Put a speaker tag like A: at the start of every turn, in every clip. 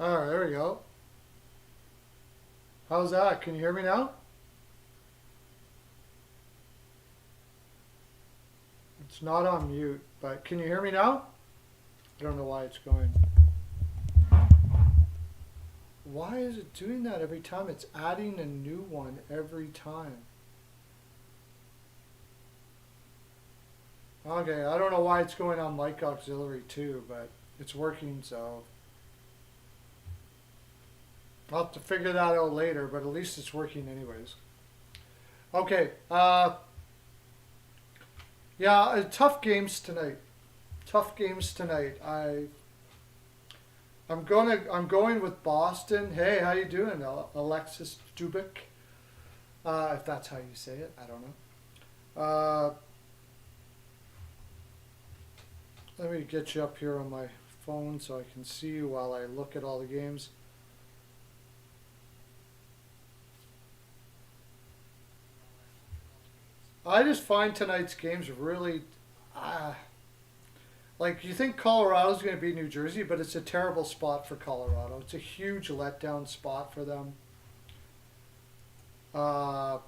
A: Alright, there we go. How's that? Can you hear me now? It's not on mute, but can you hear me now? I don't know why it's going. Why is it doing that every time? It's adding a new one every time. Okay, I don't know why it's going on mic auxiliary too, but it's working, so I'll have to figure that out later, but at least it's working anyways. Okay, yeah, tough games tonight. Tough games tonight. I'm going with Boston. Hey, how you doing, Alexis Dubik? If that's how you say it, I don't know. Let me get you up here on my phone so I can see you while I look at all the games. I just find tonight's games really, uh, like you think Colorado's going to beat New Jersey, but it's a terrible spot for Colorado. It's a huge letdown spot for them. Uh,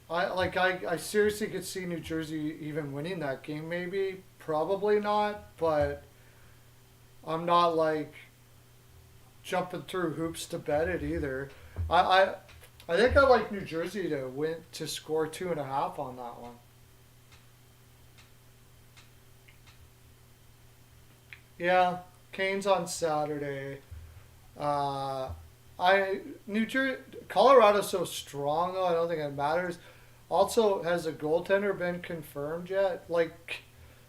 A: I seriously could see New Jersey even winning that game. Maybe, probably not, but I'm not like jumping through hoops to bet it either. I I, I think I like New Jersey to win to score 2.5 on that one. Yeah, Canes on Saturday. Uh, I New Jersey, Colorado's so strong though. I don't think it matters. Also, has a goaltender been confirmed yet? Like,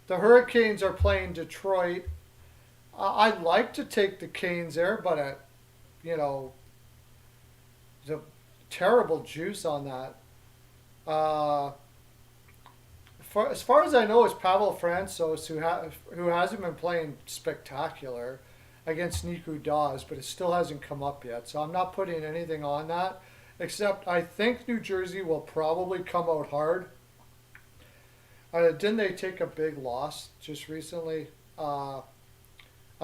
A: the Hurricanes are playing Detroit. I'd like to take the Canes there, but you know, the terrible juice on that. Uh, as far as I know, it's Pavel Francouz who hasn't been playing spectacular against Niku Dawes, but it still hasn't come up yet. So I'm not putting anything on that. Except I think New Jersey will probably come out hard. Didn't they take a big loss just recently? I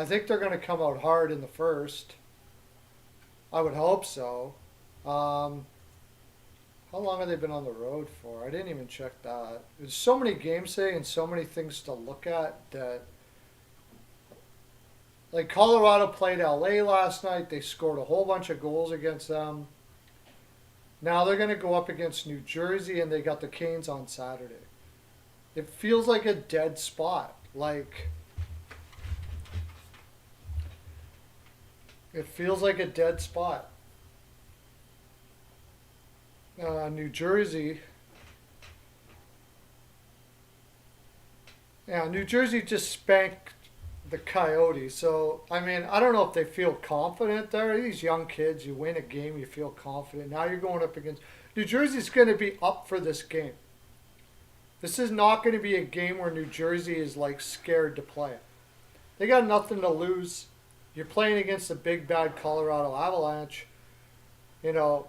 A: think they're going to come out hard in the first. I would hope so. Um, how long have they been on the road for? I didn't even check that. There's so many games today and so many things to look at that. Like Colorado played LA last night. They scored a whole bunch of goals against them. Now they're going to go up against New Jersey and they got the Canes on Saturday. It feels like a dead spot. Like, it feels like a dead spot. New Jersey. Yeah, New Jersey just spanked the Coyotes. So, I mean, I don't know if they feel confident there. These young kids, you win a game, you feel confident. Now you're going up against. New Jersey's going to be up for this game. This is not going to be a game where New Jersey is like scared to play. They got nothing to lose. You're playing against the big bad Colorado Avalanche. You know,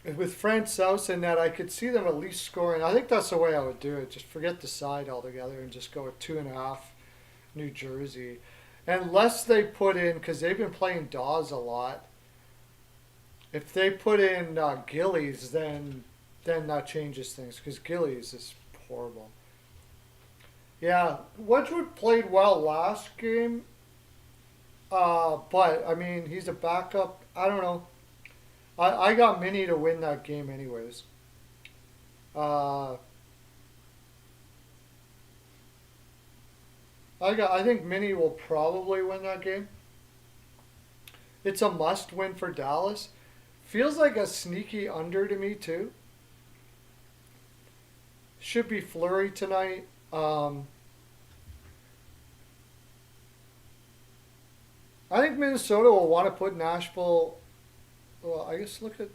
A: with Francouz in that, I could see them at least scoring. I think that's the way I would do it. Just forget the side altogether and just go with 2.5 New Jersey. Unless they put in, because they've been playing Dawes a lot, if they put in Gillies, then that changes things because Gillies is horrible. Yeah, Wedgwood played well last game, but I mean he's a backup. I don't know. I got Mini to win that game anyways. Uh, I think Mini will probably win that game. It's a must win for Dallas. Feels like a sneaky under to me too. Should be Flurry tonight. I think Minnesota will want to put Nashville. Well, I guess look at.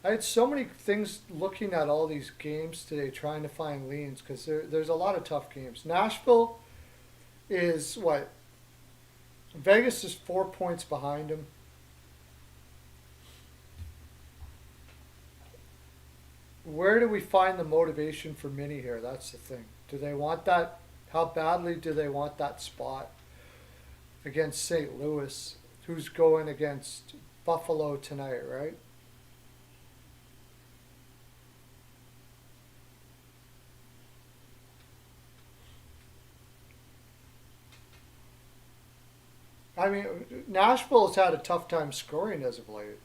A: I had so many things looking at all these games today, trying to find leans because there's a lot of tough games. Nashville is what? Vegas is 4 points behind them. Where do we find the motivation for Mini here? That's the thing. Do they want that How badly do they want that spot against St. Louis, who's going against Buffalo tonight, right? I mean, Nashville's had a tough time scoring as of late.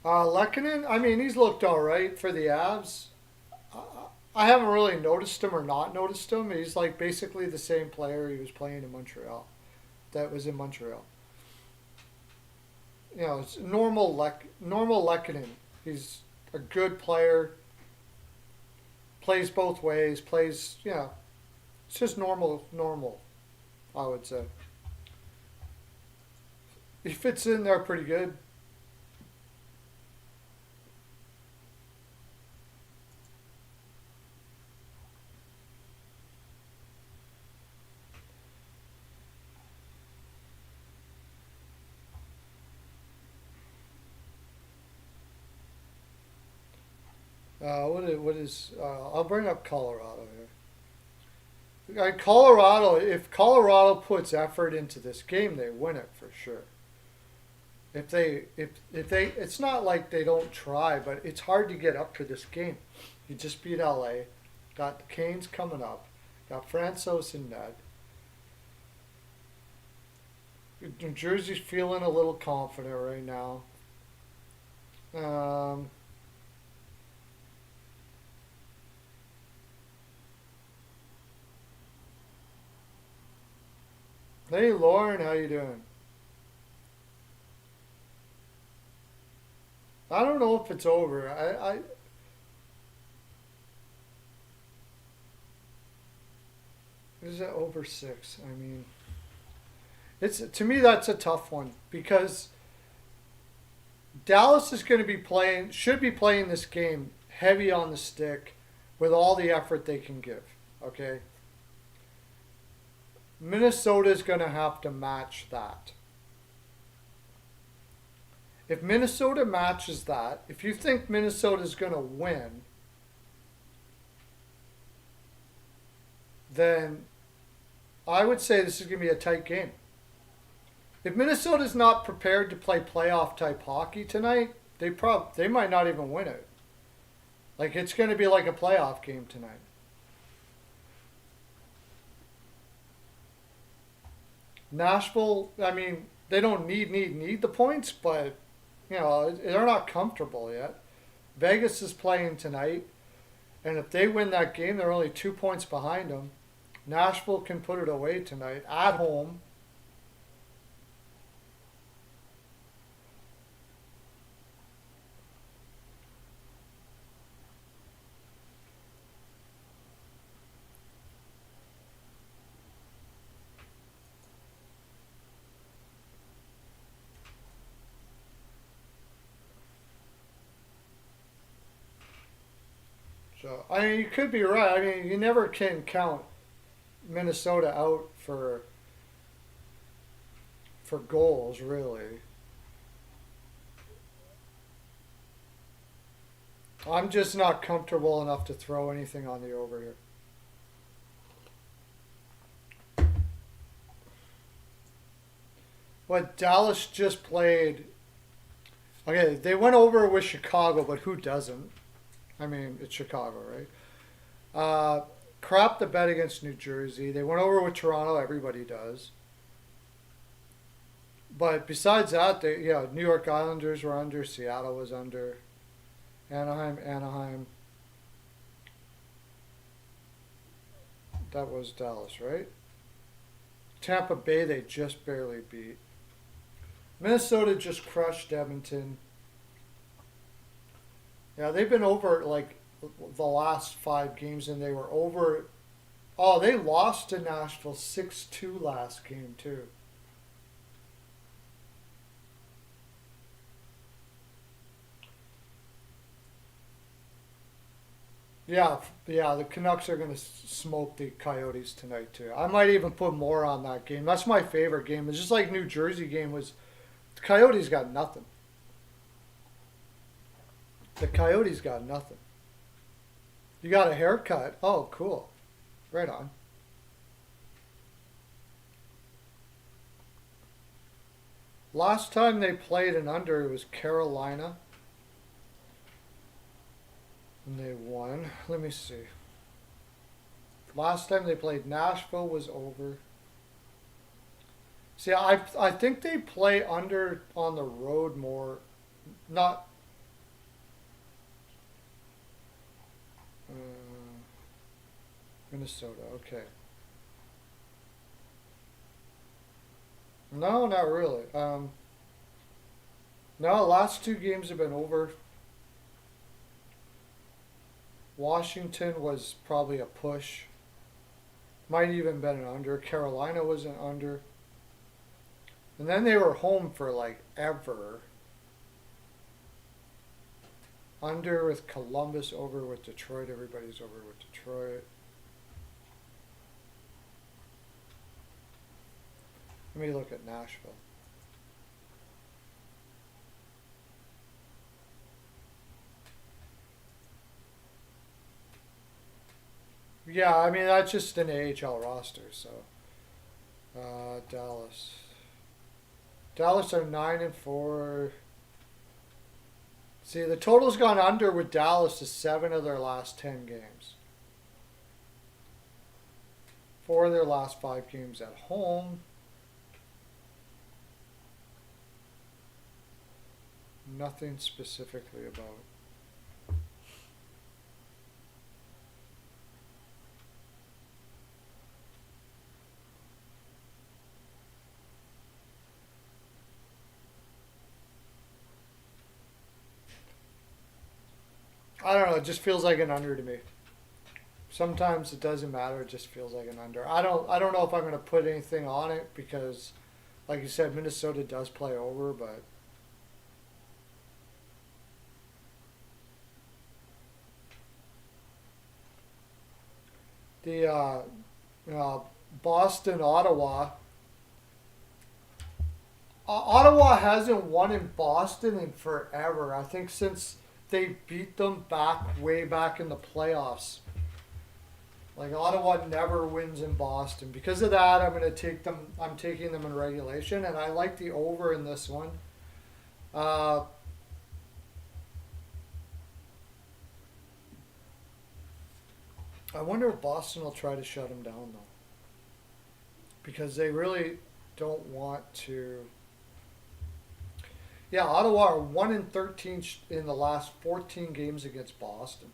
A: Lehkonen, I mean, he's looked all right for the Avs. I haven't really noticed him or not noticed him. He's like basically the same player he was playing in Montreal. That was in Montreal. You know, it's normal Lehkonen. He's a good player. Plays both ways. Plays, you know, it's just normal. I would say he fits in there pretty good. What is? I'll bring up Colorado here. Colorado. If Colorado puts effort into this game, they win it for sure. If they, it's not like they don't try, but it's hard to get up to this game. You just beat LA, got the Canes coming up, got Francois in net. New Jersey's feeling a little confident right now. Um, hey Lauren, how you doing? I don't know if it's over. I is it over 6? I mean, it's to me that's a tough one because Dallas is going to be playing, should be playing this game heavy on the stick with all the effort they can give. Okay, Minnesota is going to have to match that. If Minnesota matches that, if you think Minnesota is going to win, then I would say this is going to be a tight game. If Minnesota's not prepared to play playoff type hockey tonight, they might not even win it. Like it's going to be like a playoff game tonight. Nashville, I mean, they don't need the points, but you know, they're not comfortable yet. Vegas is playing tonight, and if they win that game, they're only 2 points behind them. Nashville can put it away tonight at home. So I mean, you could be right. I mean, you never can count Minnesota out for goals, really. I'm just not comfortable enough to throw anything on the over here. What Dallas just played. Okay, they went over with Chicago, but who doesn't? I mean, it's Chicago, right? Crap the bet against New Jersey. They went over with Toronto. Everybody does. But besides that, New York Islanders were under. Seattle was under. Anaheim. That was Dallas, right? Tampa Bay, they just barely beat. Minnesota just crushed Edmonton. Yeah, they've been over like the last 5 games, and they were over. Oh, they lost to Nashville 6-2 last game too. Yeah. The Canucks are going to smoke the Coyotes tonight too. I might even put more on that game. That's my favorite game. It's just like New Jersey game was. The Coyotes got nothing. The Coyotes got nothing. You got a haircut. Oh, cool. Right on. Last time they played an under, it was Carolina, and they won. Let me see. Last time they played Nashville was over. See, I think they play under on the road more. Not uh, Minnesota. Okay. No, not really. No, last two games have been over. Washington was probably a push. Might even been an under. Carolina was an under. And then they were home for like ever. Under with Columbus, over with Detroit. Everybody's over with Detroit. Let me look at Nashville. Yeah, I mean that's just an AHL roster. So Dallas. Dallas are 9-4. See, the total's gone under with Dallas to 7 of their last 10 games. 4 of their last 5 games at home. Nothing specifically about. I don't know. It just feels like an under to me. Sometimes it doesn't matter. It just feels like an under. I don't know if I'm going to put anything on it because, like you said, Minnesota does play over, but the Boston Ottawa. Ottawa hasn't won in Boston in forever. I think since they beat them way back in the playoffs. Like Ottawa never wins in Boston. Because of that, I'm taking them in regulation, and I like the over in this one. Uh, I wonder if Boston will try to shut them down though, because they really don't want to. Yeah, Ottawa are 1-13 in the last 14 games against Boston.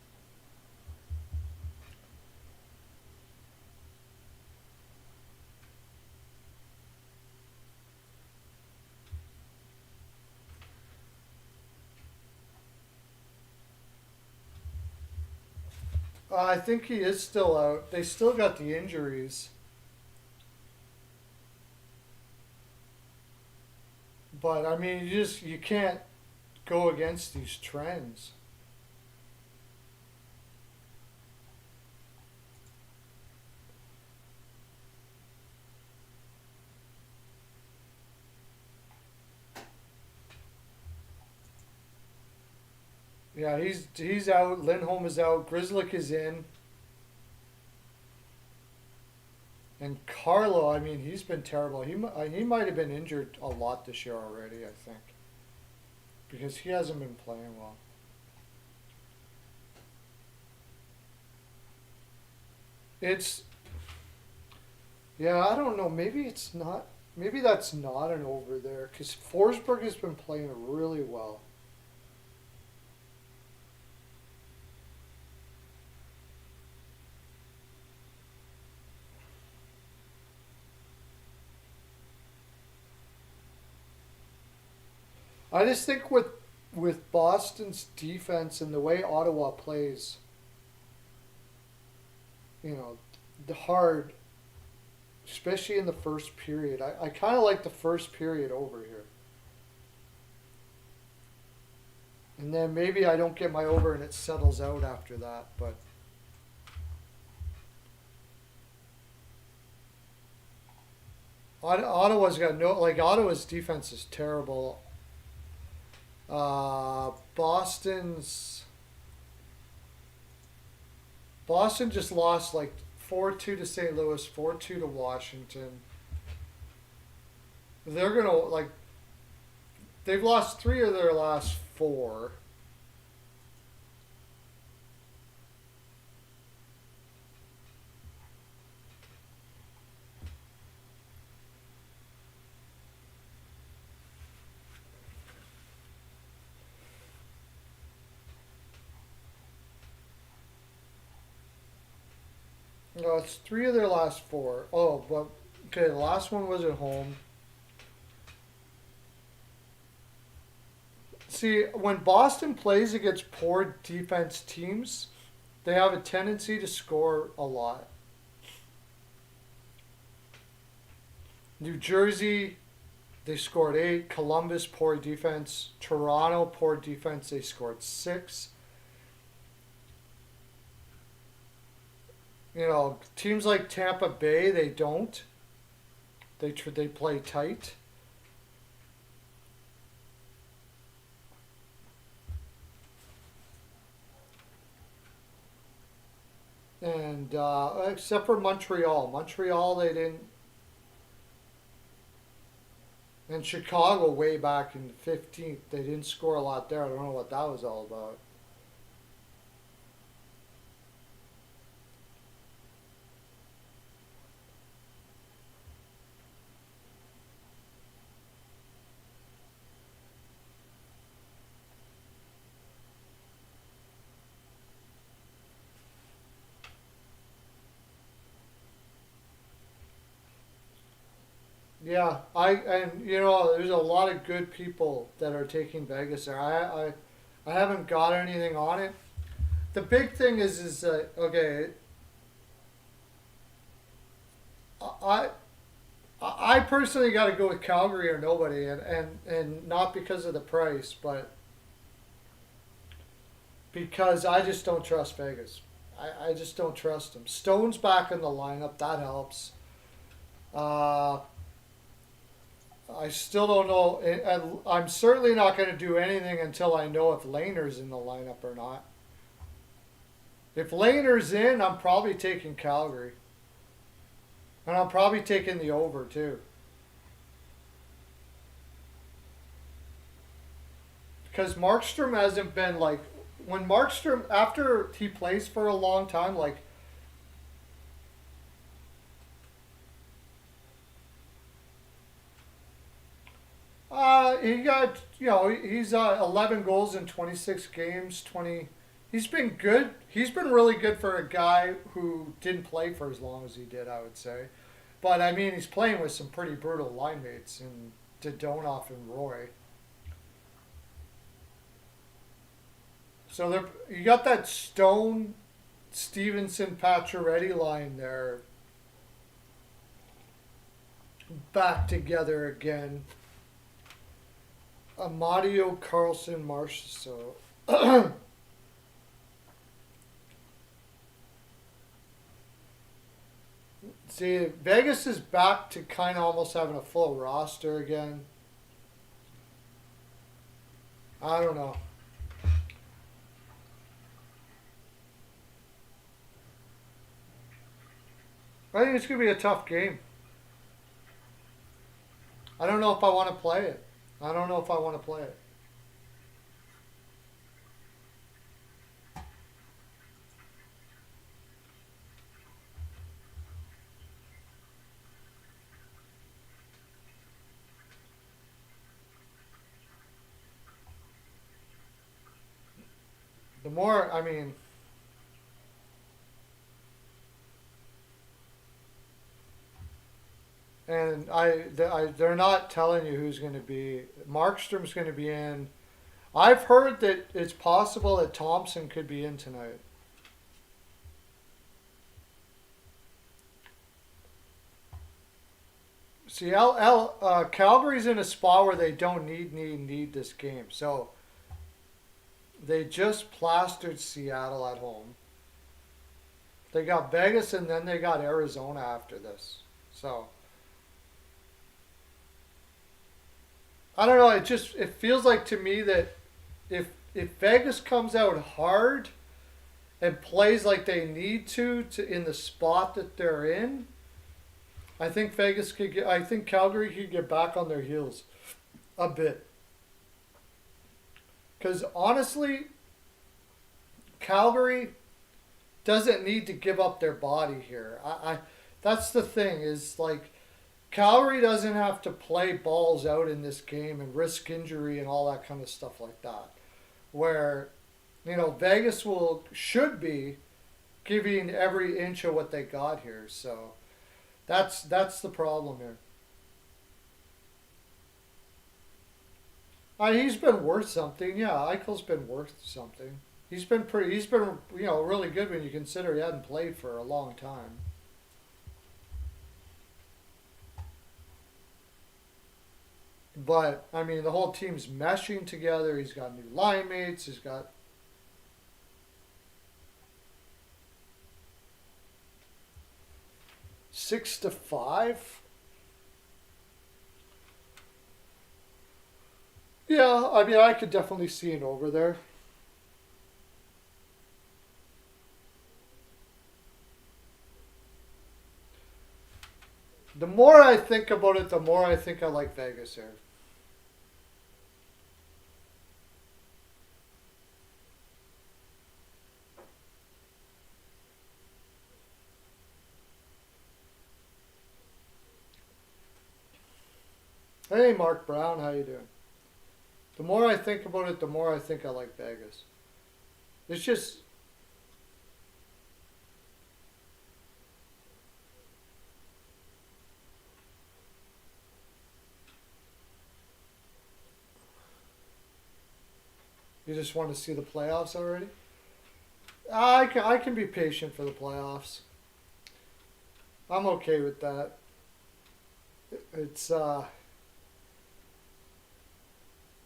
A: I think he is still out. They still got the injuries. But I mean, you can't go against these trends. Yeah, he's out. Lindholm is out. Grizzlick is in. And Carlo, I mean, he's been terrible. He might have been injured a lot this year already, I think, because he hasn't been playing well. It's Yeah, I don't know. Maybe it's not. Maybe that's not an over there because Forsberg has been playing really well. I just think with Boston's defense and the way Ottawa plays, you know, the hard, especially in the first period. I kind of like the first period over here. And then maybe I don't get my over and it settles out after that. But Ottawa's got no, like, Ottawa's defense is terrible. Boston's, Boston just lost like 4-2 to St. Louis, 4-2 to Washington. They're gonna like they've lost three of their last four. No, it's three of their last four. Oh, but okay, the last one was at home. See, when Boston plays against poor defense teams, they have a tendency to score a lot. New Jersey, they scored 8. Columbus, poor defense. Toronto, poor defense. They scored 6. You know, teams like Tampa Bay, they don't. They play tight. And except for Montreal. Montreal, they didn't. And Chicago, way back in the 15th, they didn't score a lot there. I don't know what that was all about. Yeah, and you know, there's a lot of good people that are taking Vegas there. I haven't got anything on it. The big thing is okay. I I personally got to go with Calgary or nobody, and not because of the price, but because I just don't trust Vegas. I just don't trust them. Stone's back in the lineup. That helps. Uh, I still don't know. And I'm certainly not going to do anything until I know if Lehner's in the lineup or not. If Lehner's in, I'm probably taking Calgary. And I'm probably taking the over, too. Because Markstrom hasn't been like. When Markstrom, after he plays for a long time, like. He got, you know, he's 11 goals in 26 games, 20. He's been good. He's been really good for a guy who didn't play for as long as he did, I would say. But, I mean, he's playing with some pretty brutal line mates in Dodonoff and Roy. So you got that Stone, Stevenson, Pacioretty line there back together again. Amadio, Carlson, Marsh. So see, Vegas is back to kind of almost having a full roster again. I don't know. I think it's gonna be a tough game. I don't know if I want to play it. I don't know if I want to play it. The more, I mean, and they're not telling you who's going to be. Markstrom's going to be in. I've heard that it's possible that Thompson could be in tonight. See, Calgary's in a spot where they don't need this game. So they just plastered Seattle at home. They got Vegas and then they got Arizona after this. So I don't know. It feels like to me that if Vegas comes out hard and plays like they need to in the spot that they're in, I think Vegas could get. I think Calgary could get back on their heels a bit. Because honestly, Calgary doesn't need to give up their body here. That's the thing is like Calgary doesn't have to play balls out in this game and risk injury and all that kind of stuff like that. Where, Vegas should be giving every inch of what they got here. So that's the problem here. He's been worth something. Yeah, Eichel's been worth something. He's been pretty. He's been really good when you consider he hadn't played for a long time. But I mean, the whole team's meshing together. He's got new line mates. He's got 6-5. Yeah, I mean, I could definitely see an over there. The more I think about it, the more I think I like Vegas here. Hey, Mark Brown, how you doing? The more I think about it, the more I think I like Vegas. It's just you just want to see the playoffs already. I can be patient for the playoffs. I'm okay with that. It's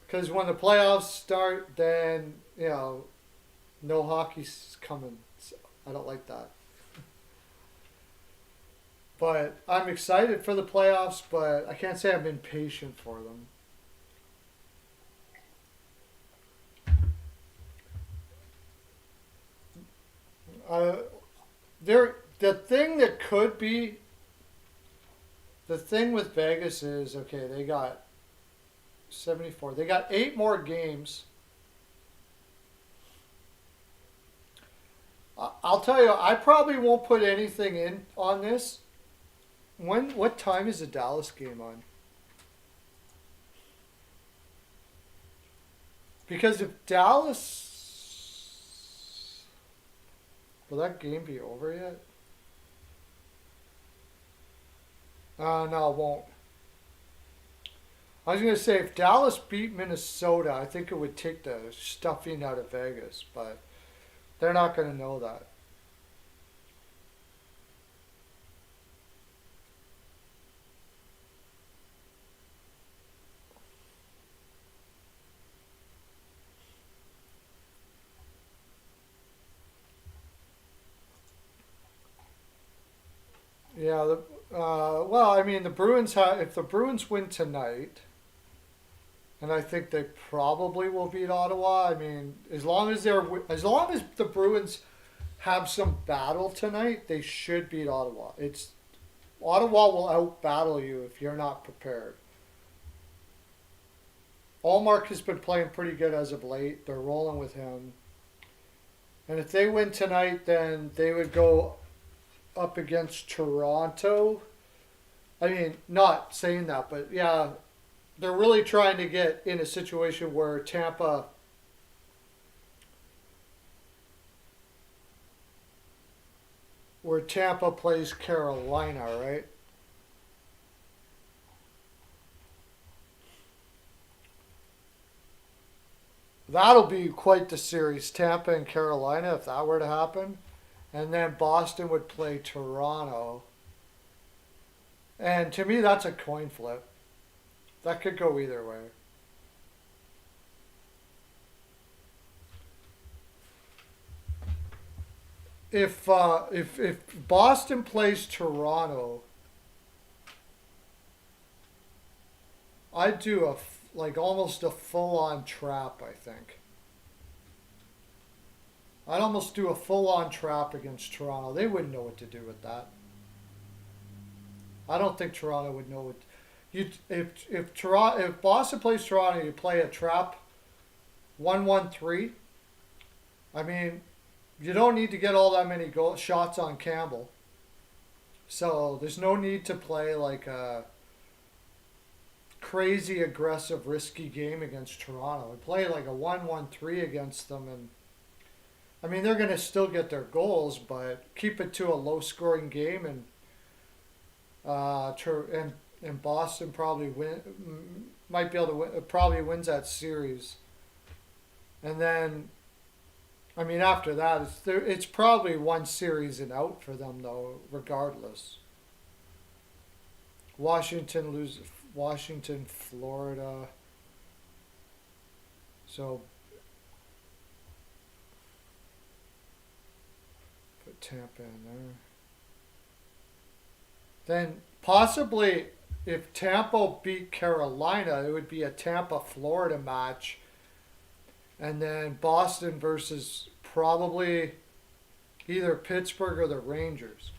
A: because when the playoffs start, then no hockey's coming. So I don't like that. But I'm excited for the playoffs, but I can't say I'm impatient for them. Uh, the thing that could be the thing with Vegas is okay. They got 74. They got 8 more games. I'll tell you, I probably won't put anything in on this. What time is the Dallas game on? Because if Dallas, will that game be over yet? No, it won't. I was going to say if Dallas beat Minnesota, I think it would take the stuffing out of Vegas, but they're not going to know that. Yeah. Well, I mean, the Bruins if the Bruins win tonight, and I think they probably will beat Ottawa. I mean, as long as the Bruins have some battle tonight, they should beat Ottawa. It's Ottawa will out battle you if you're not prepared. Allmark has been playing pretty good as of late. They're rolling with him. And if they win tonight, then they would go up against Toronto. I mean, not saying that, but yeah, they're really trying to get in a situation where Tampa plays Carolina, right? That'll be quite the series, Tampa and Carolina, if that were to happen. And then Boston would play Toronto. And to me, that's a coin flip. That could go either way. If Boston plays Toronto, I'd do like almost a full on trap. I think I'd almost do a full-on trap against Toronto. They wouldn't know what to do with that. I don't think Toronto would know what. You if Boston plays Toronto, you play a trap 1-1-3. I mean, you don't need to get all that many shots on Campbell. So there's no need to play like a crazy aggressive risky game against Toronto. We play like a 1-1-3 against them, and I mean they're going to still get their goals, but keep it to a low scoring game, and and Boston probably might be able to win, probably wins that series. And then I mean after that it's probably one series and out for them though regardless. Washington, Florida. So put Tampa in there. Then possibly if Tampa beat Carolina, it would be a Tampa Florida match. And then Boston versus probably either Pittsburgh or the Rangers.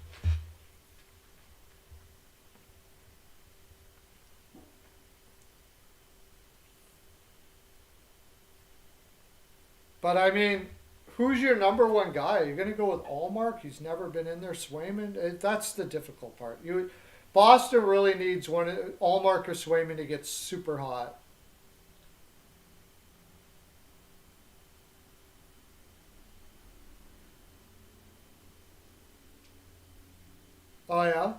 A: But I mean, who's your number one guy? You're going to go with Allmark? He's never been in there. Swayman? That's the difficult part. Boston really needs one Allmark or Swayman to get super hot. Oh yeah.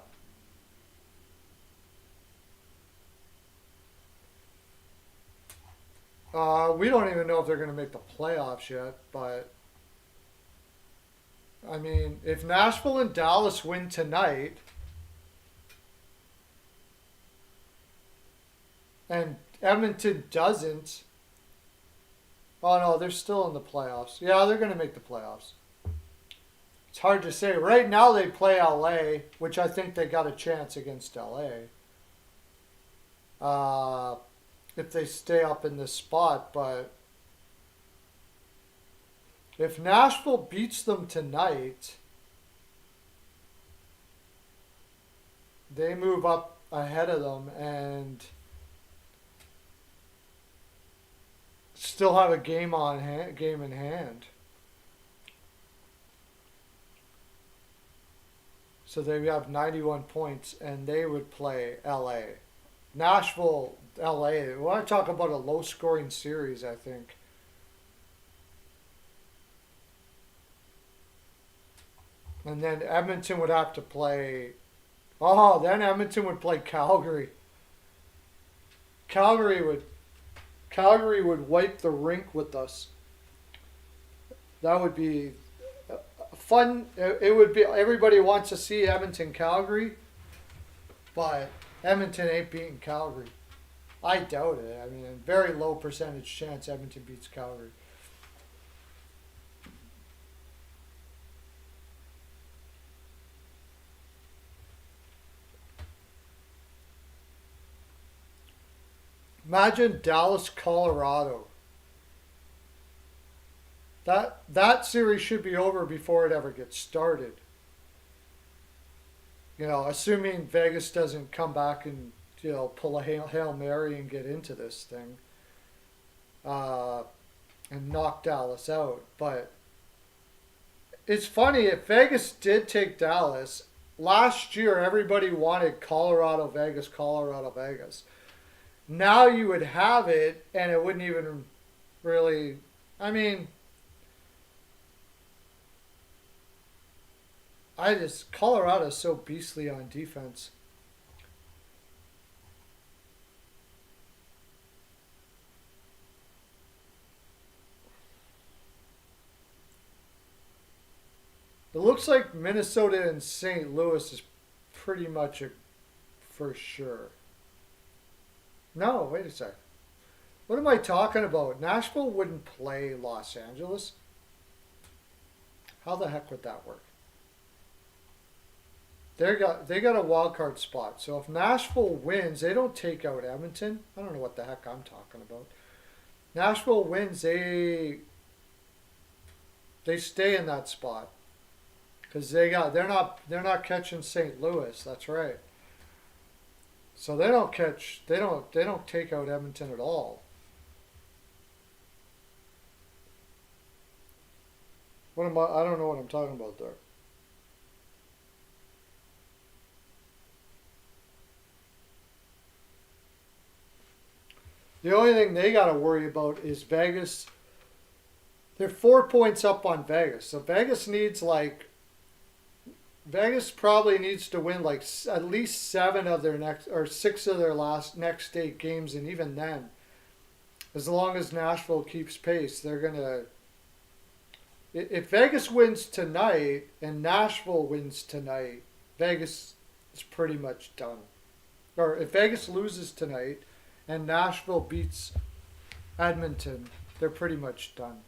A: We don't even know if they're going to make the playoffs yet, but I mean, if Nashville and Dallas win tonight, and Edmonton doesn't, oh no, they're still in the playoffs. Yeah, they're going to make the playoffs. It's hard to say. Right now they play LA, which I think they got a chance against LA. If they stay up in this spot, but if Nashville beats them tonight, they move up ahead of them and still have a game in hand. So they have 91 points, and they would play LA. Nashville, LA. We want to talk about a low-scoring series, I think. And then Edmonton would have to play. Oh, then Edmonton would play Calgary. Calgary would wipe the rink with us. That would be fun. It would be. Everybody wants to see Edmonton Calgary, but Edmonton ain't beating Calgary. I doubt it. I mean, very low percentage chance Edmonton beats Calgary. Imagine Dallas, Colorado. That series should be over before it ever gets started. You know, assuming Vegas doesn't come back and pull a Hail Mary and get into this thing and knock Dallas out. But it's funny, if Vegas did take Dallas, last year everybody wanted Colorado, Vegas, Colorado, Vegas. Now you would have it, and it wouldn't even really. I mean, Colorado's so beastly on defense. It looks like Minnesota and St. Louis is pretty much a for sure. No, wait a sec. What am I talking about? Nashville wouldn't play Los Angeles. How the heck would that work? They got a wild card spot. So if Nashville wins, they don't take out Edmonton. I don't know what the heck I'm talking about. Nashville wins, they They stay in that spot because they're not catching St. Louis. That's right. So they don't take out Edmonton at all. What am I don't know what I'm talking about there. The only thing they got to worry about is Vegas. They're 4 points up on Vegas. So Vegas probably needs to win like at least seven of their next or six of their last next 8 games, and even then, as long as Nashville keeps pace, they're gonna. If Vegas wins tonight and Nashville wins tonight, Vegas is pretty much done. Or if Vegas loses tonight and Nashville beats Edmonton, they're pretty much done.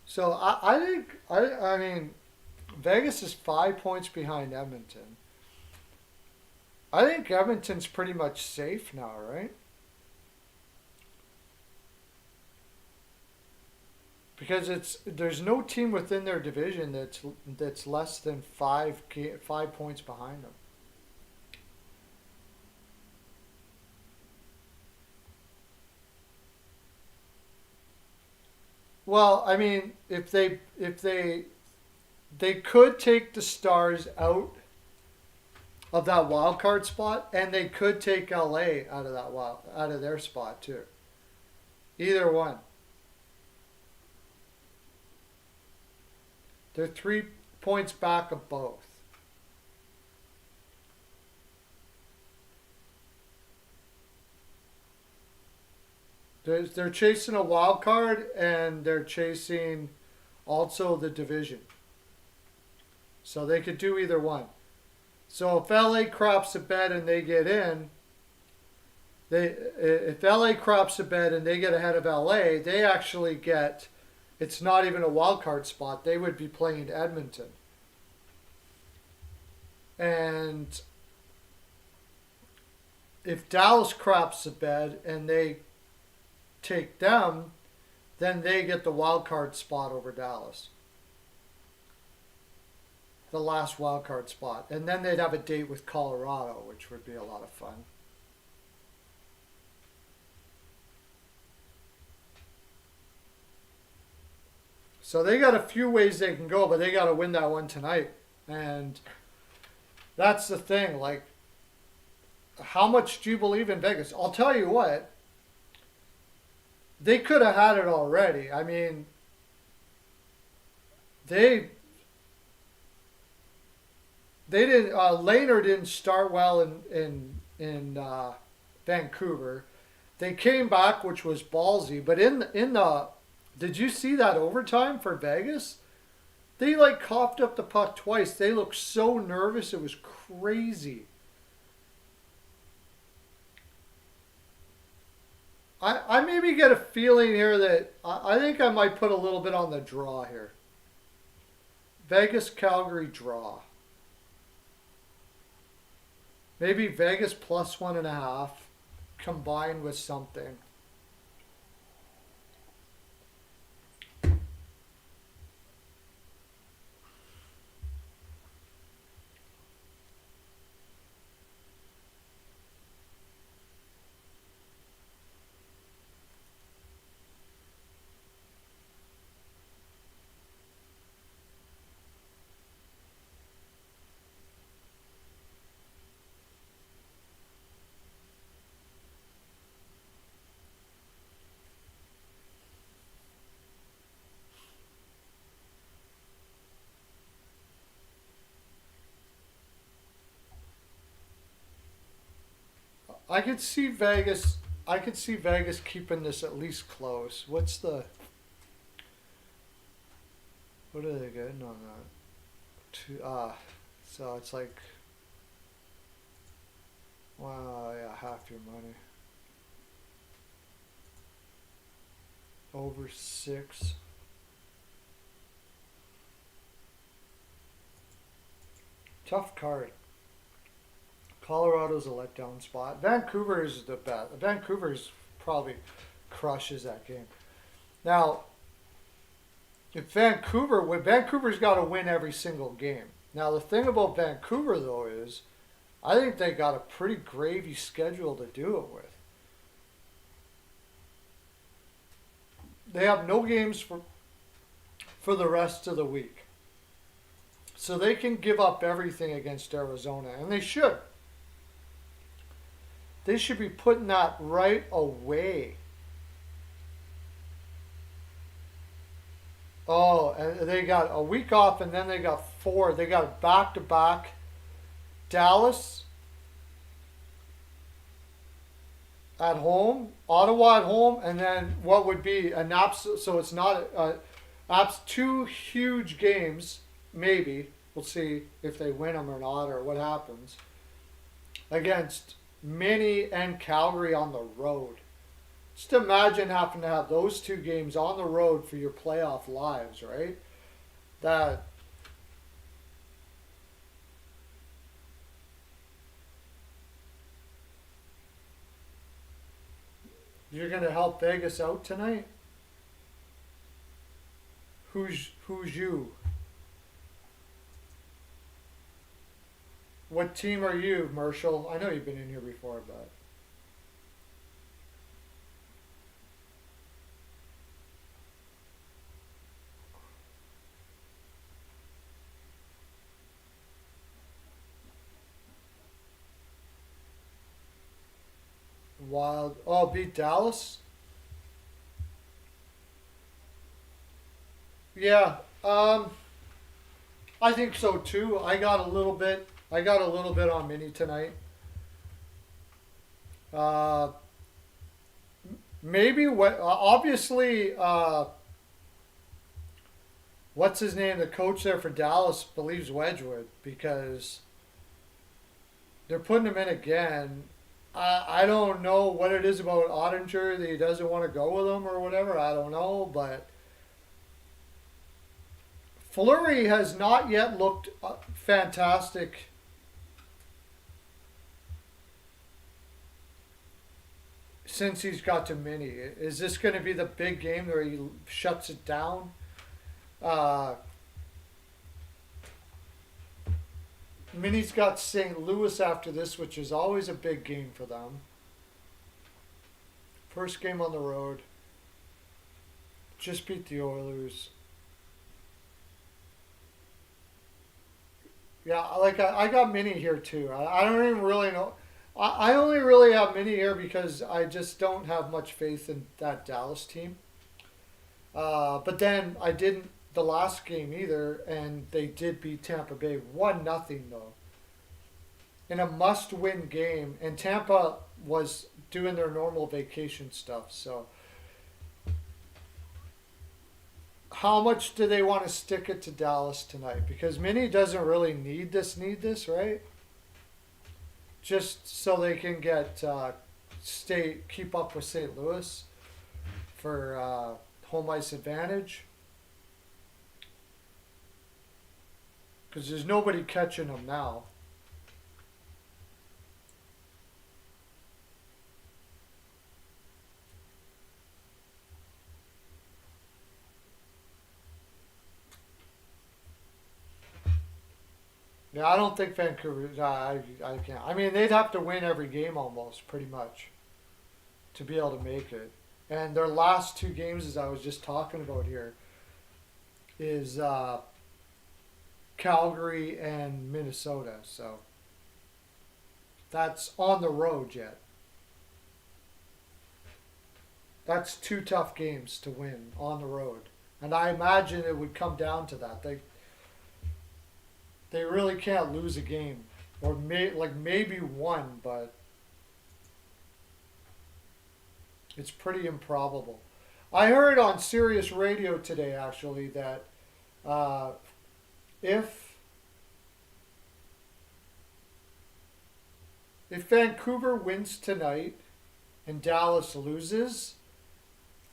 A: So I think I mean Vegas is 5 points behind Edmonton. I think Edmonton's pretty much safe now, right? Because there's no team within their division that's less than 5 points behind them. Well, I mean, if they could take the Stars out of that wild card spot, and they could take LA out of their spot too. Either one. They're 3 points back of both. They're chasing a wild card, and they're chasing also the division. So they could do either one. So if LA crops a bet and they get in, if LA crops a bet and they get ahead of LA, they actually get. It's not even a wild card spot. They would be playing Edmonton. And if Dallas crops a bet and they take them, then they get the wild card spot over Dallas. The last wild card spot. And then they'd have a date with Colorado, which would be a lot of fun. So they got a few ways they can go, but they got to win that one tonight. And that's the thing. Like, how much do you believe in Vegas? I'll tell you what. They could have had it already. I mean, they didn't. Lehner didn't start well in Vancouver. They came back, which was ballsy. But in the did you see that overtime for Vegas? They like coughed up the puck twice. They looked so nervous. It was crazy. I maybe get a feeling here that I think I might put a little bit on the draw here. Vegas Calgary draw. Maybe Vegas plus 1.5 combined with something. I could see Vegas. I could see Vegas keeping this at least close. What are they getting on that? Two. So it's like, wow, yeah, half your money. Over 6. Tough card. Colorado's a letdown spot. Vancouver is the best. Vancouver's probably crushes that game. Now, if Vancouver's got to win every single game. Now, the thing about Vancouver, though, is I think they got a pretty gravy schedule to do it with. They have no games for the rest of the week. So they can give up everything against Arizona, and they should. They should be putting that right away. Oh, and they got a week off, and then they got four. They got back-to-back Dallas at home, Ottawa at home, and then what would be an absolute. So it's not two huge games. Maybe we'll see if they win them or not, or what happens against Mini and Calgary on the road. Just imagine having to have those two games on the road for your playoff lives, right? That you're gonna help Vegas out tonight? Who's you? What team are you, Marshall? I know you've been in here before, but Wild. Oh, beat Dallas. Yeah. I think so too. I got a little bit. I got a little bit on Mini tonight. Uh, maybe what? Obviously, what's his name? The coach there for Dallas believes Wedgwood because they're putting him in again. I don't know what it is about Ottinger that he doesn't want to go with him or whatever. I don't know, but Fleury has not yet looked fantastic since he's got to Mini. Is this going to be the big game where he shuts it down? Uh, Mini's got St. Louis after this, which is always a big game for them. First game on the road. Just beat the Oilers. Yeah, like I got Mini here too. I don't even really know. I only really have Mini here because I just don't have much faith in that Dallas team. But then I didn't the last game either, and they did beat Tampa Bay 1-0 though. In a must-win game, and Tampa was doing their normal vacation stuff. So, how much do they want to stick it to Dallas tonight? Because Mini doesn't really need this, right? Just so they can get keep up with St. Louis for home ice advantage. Because there's nobody catching them now. Yeah, I don't think Vancouver. I can't. I mean, they'd have to win every game almost, pretty much, to be able to make it. And their last two games, as I was just talking about here, is Calgary and Minnesota. So that's on the road yet. That's two tough games to win on the road, and I imagine it would come down to that. They really can't lose a game, or maybe one, but it's pretty improbable. I heard on Sirius Radio today actually that if Vancouver wins tonight and Dallas loses,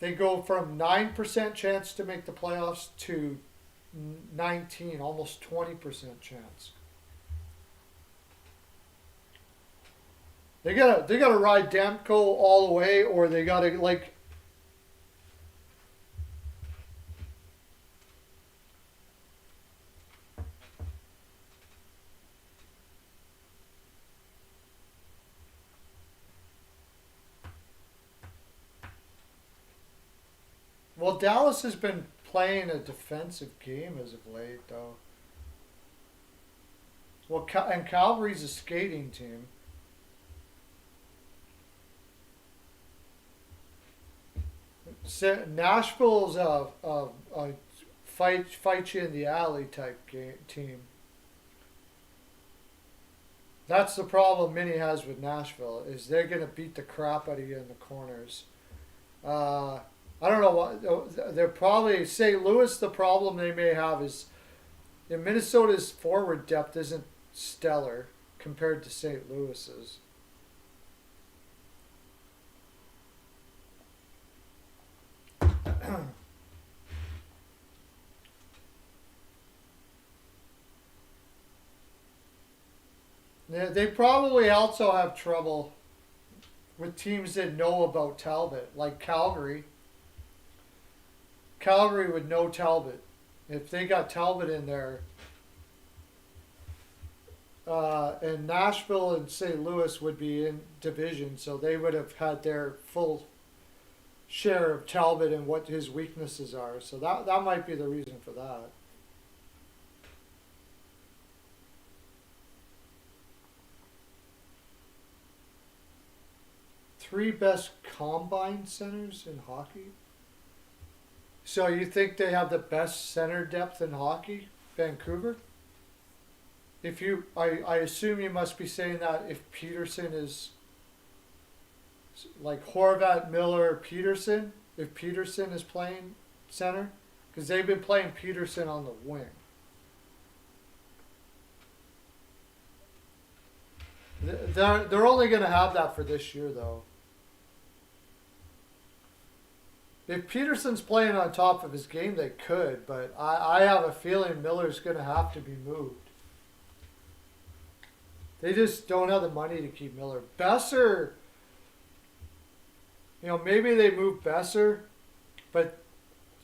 A: they go from 9% chance to make the playoffs to 19, almost 20% chance. They gotta ride Demko all the way, or they gotta like. Well, Dallas has been playing a defensive game as of late, though. Well, and Calgary's a skating team. Nashville's a fight you in the alley type team. That's the problem Minnie has with Nashville is they're gonna beat the crap out of you in the corners. Uh, I don't know what they're probably St. Louis. The problem they may have is in Minnesota's forward depth isn't stellar compared to St. Louis's. They probably also have trouble with teams that know about Talbot, like Calgary. Calgary would know Talbot. If they got Talbot in there, and Nashville and St. Louis would be in division, so they would have had their full share of Talbot and what his weaknesses are. So that might be the reason for that. Three best combine centers in hockey. So you think they have the best center depth in hockey, Vancouver? If you, I assume you must be saying that if Peterson is like Horvat, Miller, Peterson, if Peterson is playing center, because they've been playing Peterson on the wing. They're only going to have that for this year, though. If Peterson's playing on top of his game, they could, but I have a feeling Miller's going to have to be moved. They just don't have the money to keep Miller. Besser, maybe they move Besser, but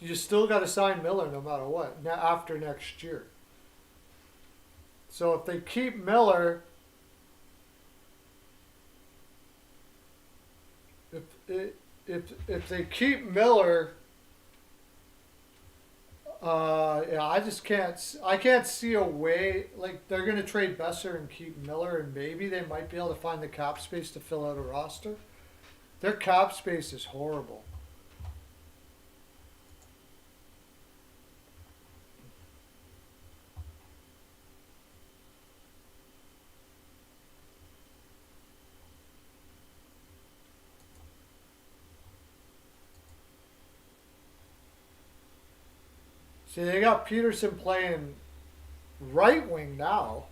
A: you still got to sign Miller no matter what after next year. So if they keep Miller, if they keep Miller, yeah, I can't see a way, like they're going to trade Besser and keep Miller, and maybe they might be able to find the cap space to fill out a roster. Their cap space is horrible. See, they got Peterson playing right wing now.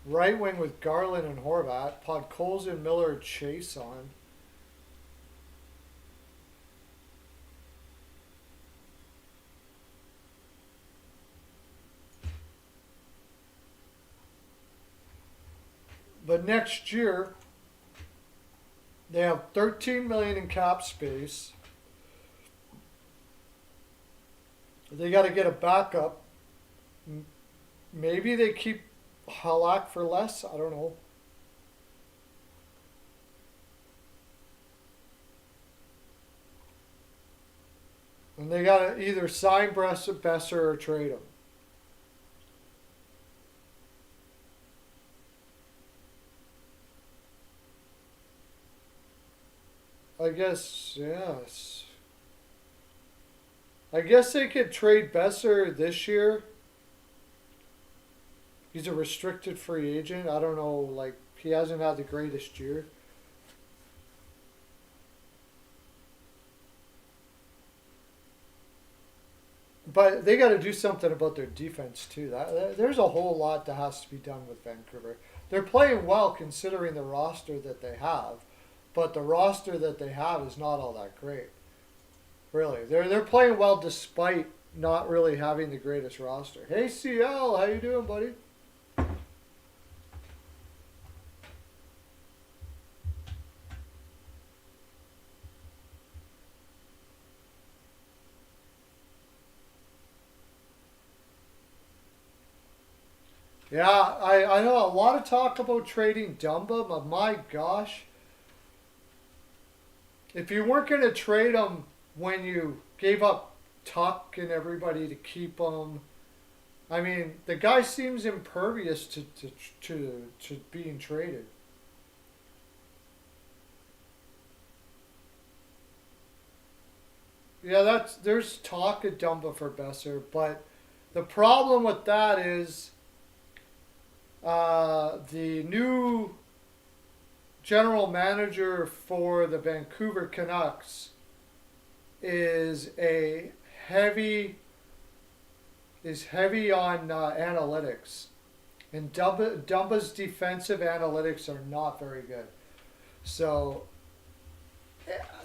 A: Right wing with Garland and Horvat. Podkolzin, Miller, Chase on. But next year, they have 13 million in cap space. They got to get a backup. Maybe they keep Halak for less. I don't know. And they got to either sign Besser or trade him. I guess, yes. I guess they could trade Besser this year. He's a restricted free agent. I don't know, like, he hasn't had the greatest year. But they got to do something about their defense, too. There's a whole lot that has to be done with Vancouver. They're playing well considering the roster that they have. But the roster that they have is not all that great. Really. They're playing well despite not really having the greatest roster. Hey CL, how you doing, buddy? Yeah, I know a lot of talk about trading Dumba, but my gosh, if you weren't going to trade him when you gave up Tuck and everybody to keep him, I mean, the guy seems impervious to being traded. Yeah, there's talk of Dumba for Besser, but the problem with that is the new general manager for the Vancouver Canucks is a heavy is heavy on analytics, and Dumba's defensive analytics are not very good. So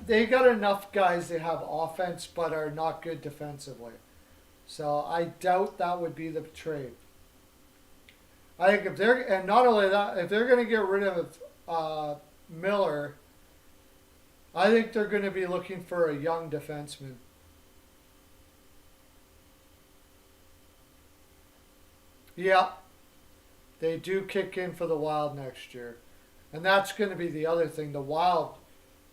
A: they got enough guys that have offense but are not good defensively. So I doubt that would be the trade. I think if they're and not only that, if they're going to get rid of Miller, I think they're going to be looking for a young defenseman. Yeah, they do kick in for the Wild next year, and that's going to be the other thing. The Wild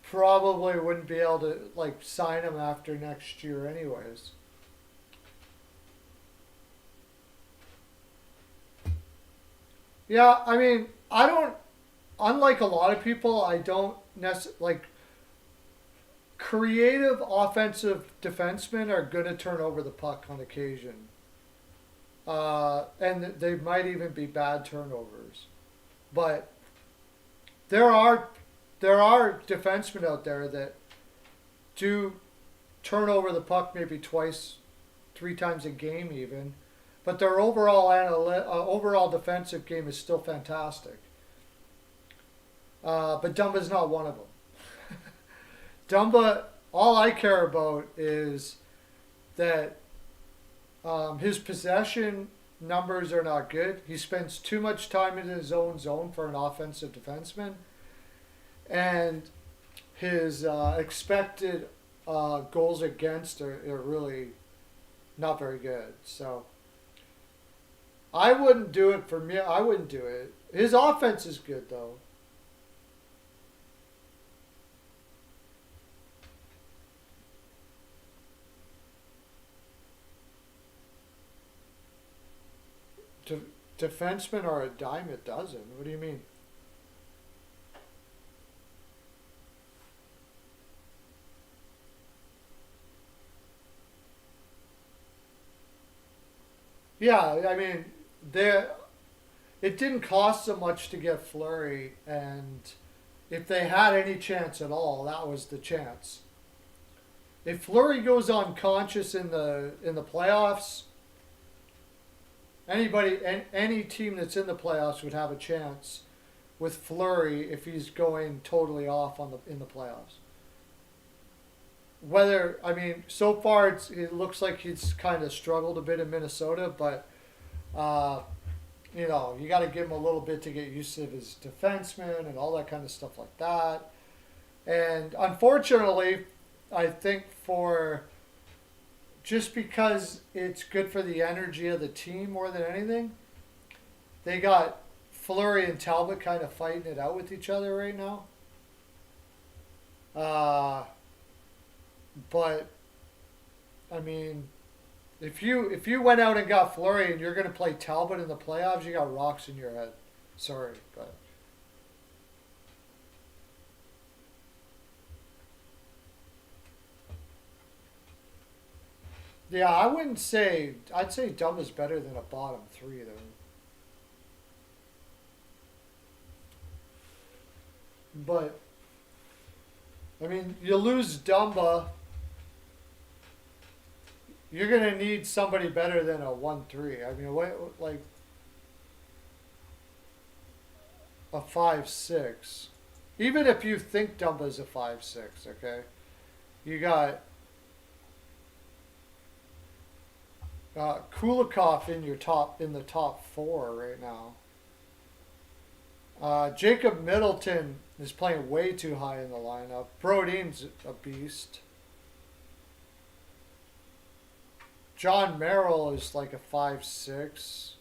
A: probably wouldn't be able to like sign him after next year, anyways. Yeah, I mean, I don't. Unlike a lot of people, I don't necessarily like creative offensive defensemen are going to turn over the puck on occasion, and they might even be bad turnovers. But there are there are defensemen out there that do turn over the puck maybe twice, three times a game even, but their overall defensive game is still fantastic. But Dumba's not one of them. Dumba, all I care about is that his possession numbers are not good. He spends too much time in his own zone for an offensive defenseman, and his expected goals against are really not very good. So I wouldn't do it for me. I wouldn't do it. His offense is good though. De- Defensemen are a dime a dozen. What do you mean? Yeah, I mean, there. It didn't cost them much to get Flurry, and if they had any chance at all, that was the chance. If Flurry goes unconscious in the playoffs, any team that's in the playoffs would have a chance with Flurry if he's going totally off in the playoffs. Whether I mean, so far it looks like he's kind of struggled a bit in Minnesota, but uh, you got to give him a little bit to get used to his defenseman and all that kind of stuff like that. And unfortunately, I think for just because it's good for the energy of the team more than anything, they got Flurry and Talbot kind of fighting it out with each other right now. Uh, but I mean, if you went out and got Flurry and you're going to play Talbot in the playoffs, you got rocks in your head. Sorry, but yeah, I wouldn't say. I'd say Dumb is better than a bottom three though. But I mean, you lose Dumba, you're gonna need somebody better than a 1-3. I mean, what like a 5-6. Even if you think Dumba's a 5-6, okay, you got Kulikov in the top four right now. Jacob Middleton is playing way too high in the lineup. Brodeen's a beast. John Merrill is like a 5'6".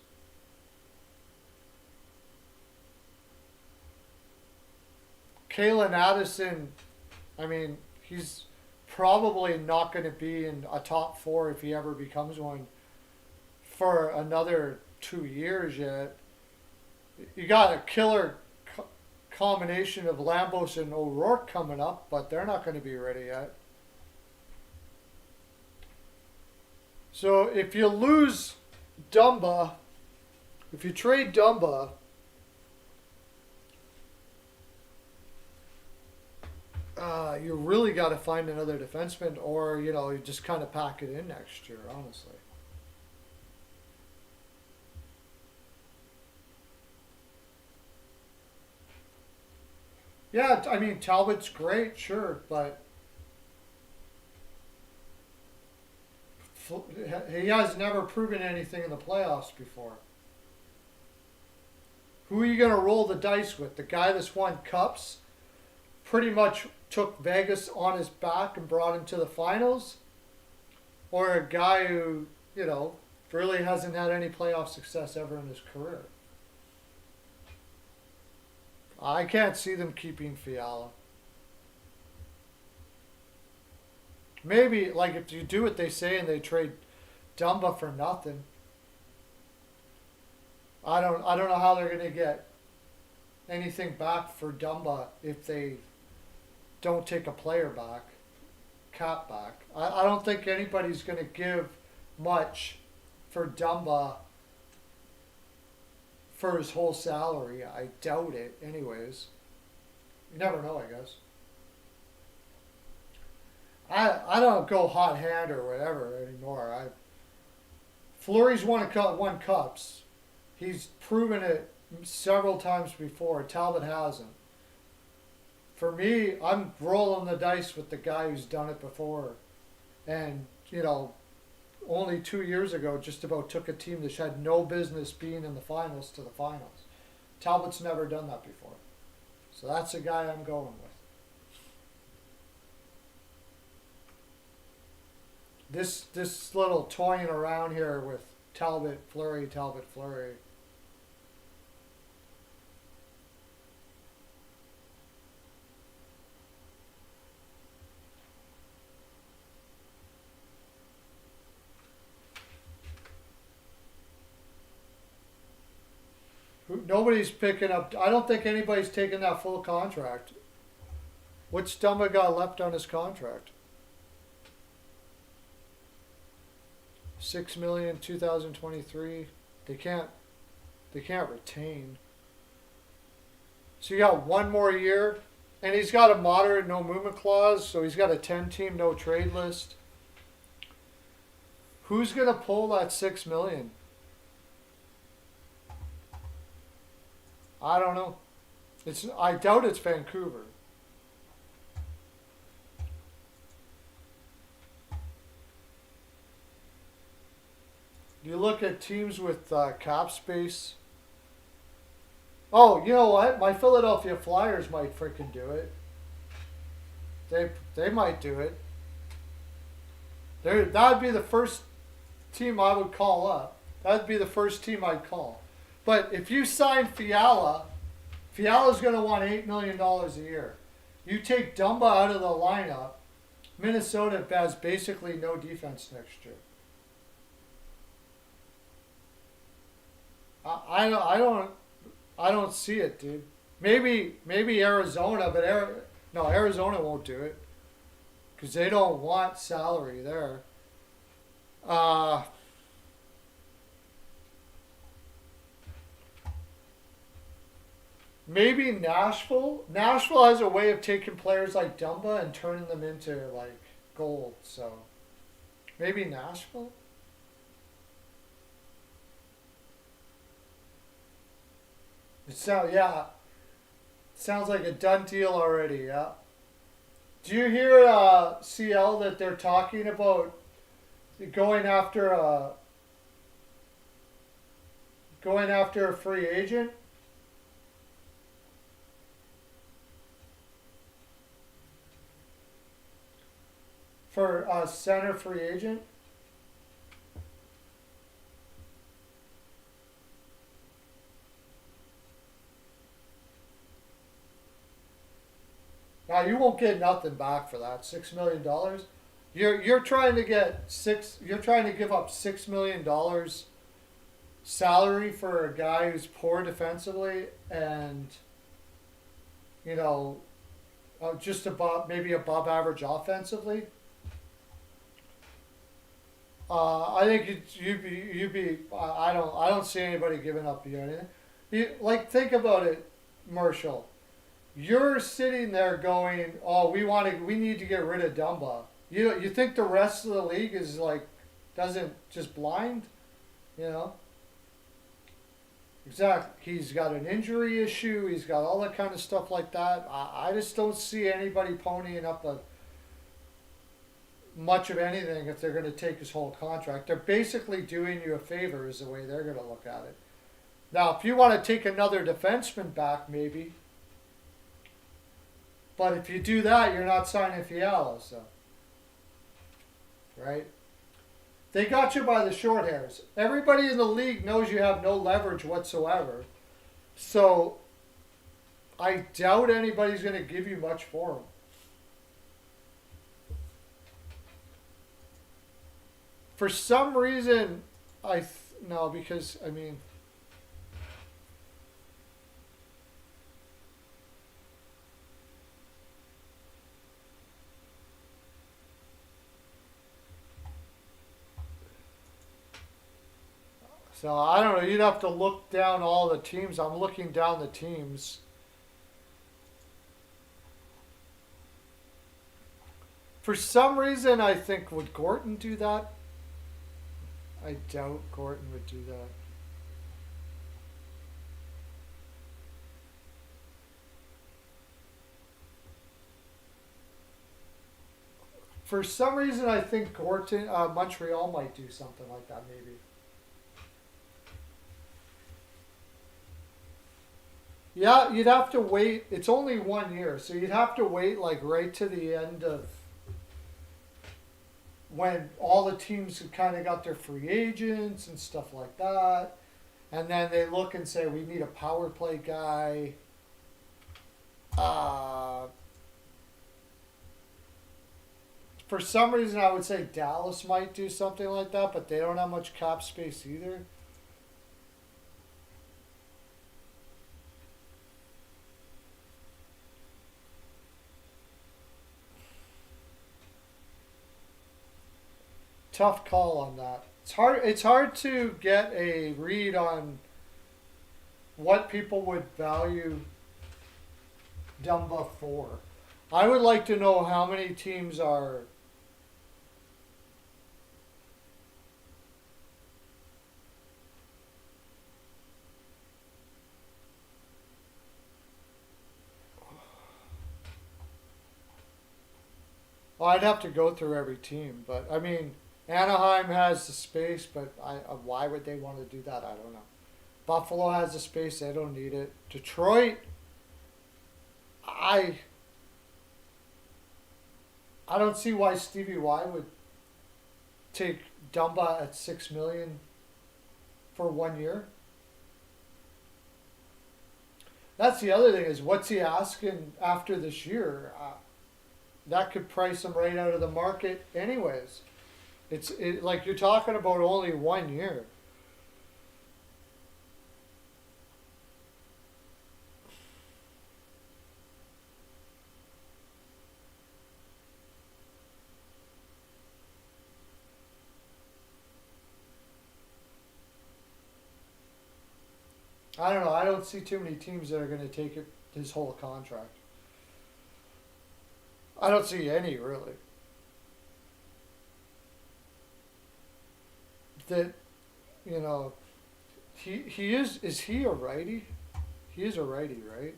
A: Kalen Addison, I mean, he's probably not going to be in a top four if he ever becomes one for another 2 years yet. You got a killer combination of Lambos and O'Rourke coming up, but they're not going to be ready yet. So if you lose Dumba, if you trade Dumba, you really got to find another defenseman, or you just kind of pack it in next year, honestly. Yeah, I mean Talbot's great, sure, but he has never proven anything in the playoffs before. Who are you going to roll the dice with? The guy that's won cups, pretty much took Vegas on his back and brought him to the finals? Or a guy who, really hasn't had any playoff success ever in his career? I can't see them keeping Fiala. Maybe, like, if you do what they say and they trade Dumba for nothing, I don't know how they're going to get anything back for Dumba if they don't take a player back, cap back. I don't think anybody's going to give much for Dumba for his whole salary. I doubt it, anyways. You never know, I guess. I don't go hot hand or whatever anymore. Fleury's won cups. He's proven it several times before. Talbot hasn't. For me, I'm rolling the dice with the guy who's done it before. And, only 2 years ago just about took a team that had no business being in the finals to the finals. Talbot's never done that before. So that's the guy I'm going with. This little toying around here with Talbot, Fleury. Nobody's picking up. I don't think anybody's taking that full contract. What's Dumba got left on his contract? $6 million, 2023. They can't retain. So you got one more year, and he's got a moderate no movement clause, so he's got a 10-team no trade list. Who's gonna pull that $6 million? I don't know. I doubt it's Vancouver. You look at teams with cap space. Oh, you know what? My Philadelphia Flyers might freaking do it. They might do it. That'd be the first team I would call up. That'd be the first team I'd call. But if you sign Fiala's going to want $8 million a year. You take Dumba out of the lineup, Minnesota has basically no defense next year. I don't see it, dude. Maybe Arizona, but Arizona won't do it because they don't want salary there. Maybe Nashville. Nashville has a way of taking players like Dumba and turning them into like gold. So maybe Nashville. Sounds like a done deal already. Yeah. Do you hear CL that they're talking about going after going after a free agent for a center free agent. Now you won't get nothing back for that. $6 million. You're trying to get six. You're trying to give up $6 million salary for a guy who's poor defensively and you know just above maybe above average offensively. I think you'd be. I don't see anybody giving up you anything. Like think about it, Marshall. You're sitting there going, "Oh, we need to get rid of Dumba." You think the rest of the league is like doesn't just blind, you know? Exactly. He's got an injury issue. He's got all that kind of stuff like that. I just don't see anybody ponying up a much of anything if they're going to take his whole contract. They're basically doing you a favor, is the way they're going to look at it. Now, if you want to take another defenseman back, maybe. But if you do that, you're not signing Fiala, so. Right? They got you by the short hairs. Everybody in the league knows you have no leverage whatsoever. So, I doubt anybody's going to give you much for him. For some reason, no, because, I mean, so I don't know. You'd have to look down all the teams. I'm looking down the teams. For some reason, I think, would Gorton do that? I doubt Gorton would do that. For some reason, I think Montreal might do something like that, maybe. Yeah, you'd have to wait. It's only 1 year, so you'd have to wait like right to the end of when all the teams have kind of got their free agents and stuff like that. And then they look and say, we need a power play guy. For some reason, I would say Dallas might do something like that, but they don't have much cap space either. Tough call on that. It's hard to get a read on what people would value Dumba for. I would like to know how many teams are. Well, I'd have to go through every team, but I mean, Anaheim has the space, but why would they want to do that? I don't know. Buffalo has the space; they don't need it. Detroit, I I don't see why Stevie Y would take Dumba at $6 million for 1 year. That's the other thing is what's he asking after this year? That could price him right out of the market, anyways. Like you're talking about only 1 year. I don't know. I don't see too many teams that are going to take his whole contract. I don't see any really. That you know, he is he a righty? He is a righty, right?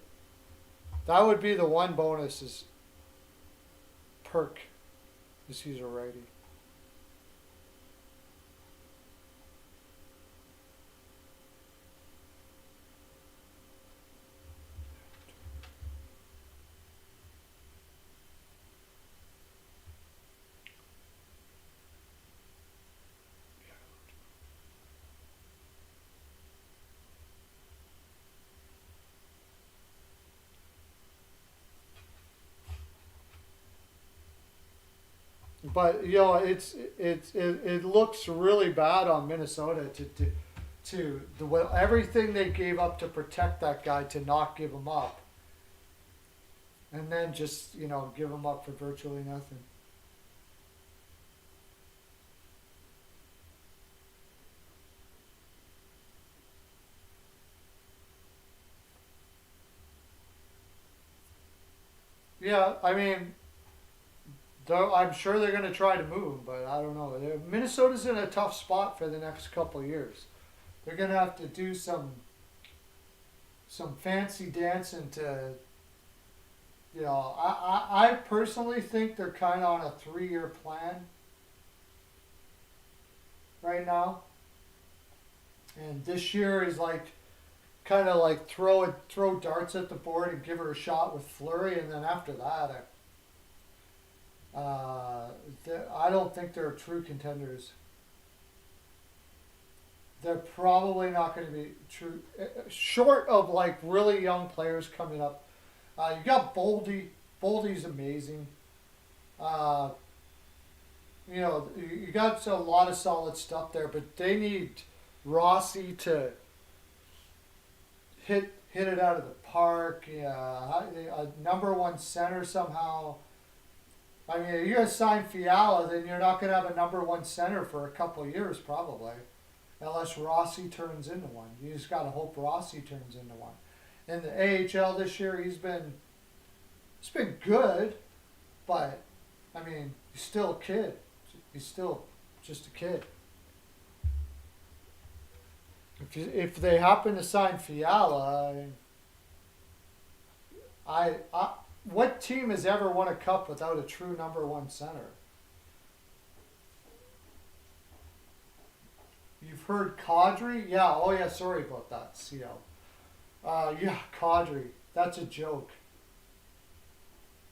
A: That would be the one bonus is perk, is he's a righty. But you know, it looks really bad on Minnesota to everything they gave up to protect that guy to not give him up, and then just give him up for virtually nothing. Yeah, I mean, though I'm sure they're going to try to move him, but I don't know. Minnesota's in a tough spot for the next couple of years. They're going to have to do some fancy dancing to. I personally think they're kind of on a 3-year plan right now, and this year is like kind of like throw darts at the board and give her a shot with Fleury, and then after that, I don't think they're true contenders. They're probably not going to be true, short of like really young players coming up. You got Boldy. Boldy's amazing. Uh, you got a lot of solid stuff there, but they need Rossi to hit it out of the park. Yeah, a number one center somehow. I mean, if you're gonna sign Fiala, then you're not gonna have a number one center for a couple of years probably, unless Rossi turns into one. You just gotta hope Rossi turns into one. In the AHL this year, it's been good, but I mean, he's still a kid. He's still just a kid. If they happen to sign Fiala, I what team has ever won a cup without a true number one center? You've heard Kadri? Yeah. Oh yeah. Sorry about that, CL. Yeah, Kadri. That's a joke.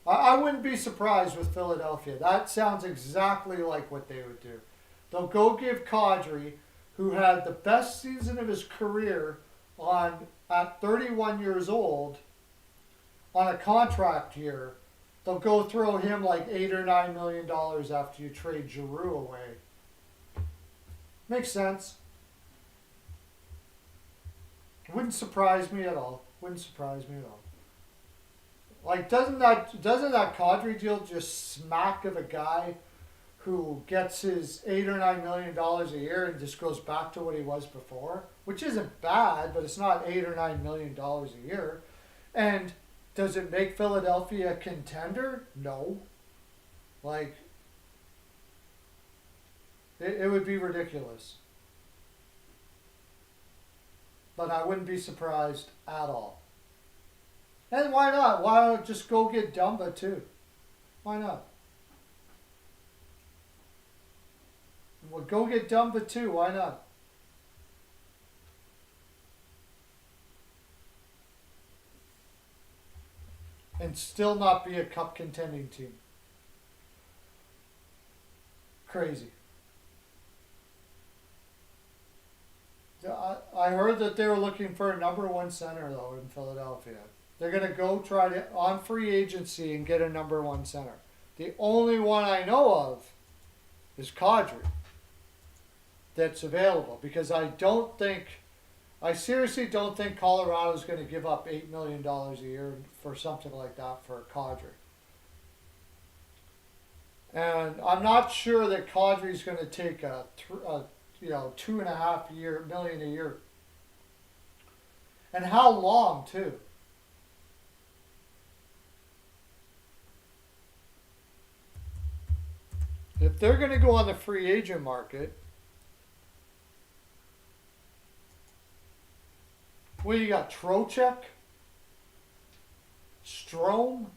A: I wouldn't be surprised with Philadelphia. That sounds exactly like what they would do. They'll go give Kadri, who had the best season of his career at 31 years old, on a contract year. They'll go throw him like $8 or $9 million after you trade Giroux away. Makes sense. Wouldn't surprise me at all. Wouldn't surprise me at all. Like, doesn't that Kadri deal just smack of a guy who gets his $8 or $9 million a year and just goes back to what he was before, which isn't bad, but it's not $8 or $9 million a year. And does it make Philadelphia a contender? No. Like, it would be ridiculous. But I wouldn't be surprised at all. And why not? Why not just go get Dumba too? Why not? Well, go get Dumba too. Why not? And still not be a cup contending team. Crazy. I heard that they were looking for a number one center though in Philadelphia. They're gonna go try to on free agency and get a number one center. The only one I know of is Kadri that's available, because I seriously don't think Colorado's going to give up $8 million a year for something like that for Kadri. And I'm not sure that Kadri's going to take a $2.5 million a year. And how long too? If they're going to go on the free agent market, well, you got Trocheck, Strome.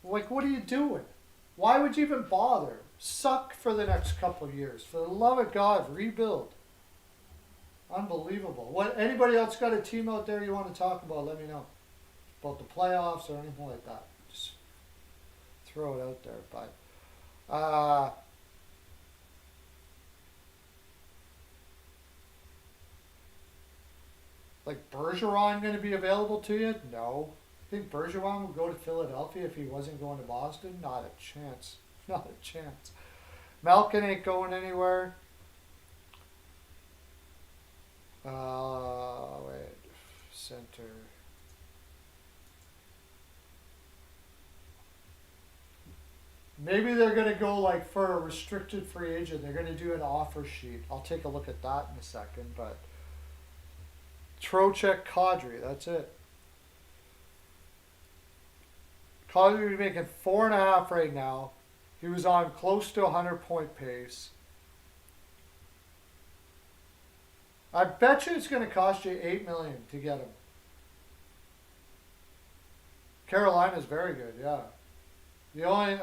A: Like, what are you doing? Why would you even bother? Suck for the next couple of years. For the love of God, rebuild. Unbelievable. What? Anybody else got a team out there you want to talk about? Let me know. About the playoffs or anything like that. Just throw it out there. But like Bergeron going to be available to you? No. Think Bergeron would go to Philadelphia if he wasn't going to Boston? Not a chance. Not a chance. Malkin ain't going anywhere. Wait. Center. Maybe they're going to go like for a restricted free agent. They're going to do an offer sheet. I'll take a look at that in a second. But Trocheck, Kadri, that's it. Kadri's making 4.5 right now. He was on close to 100-point pace. I bet you it's going to cost you $8 million to get him. Carolina's very good, yeah. The only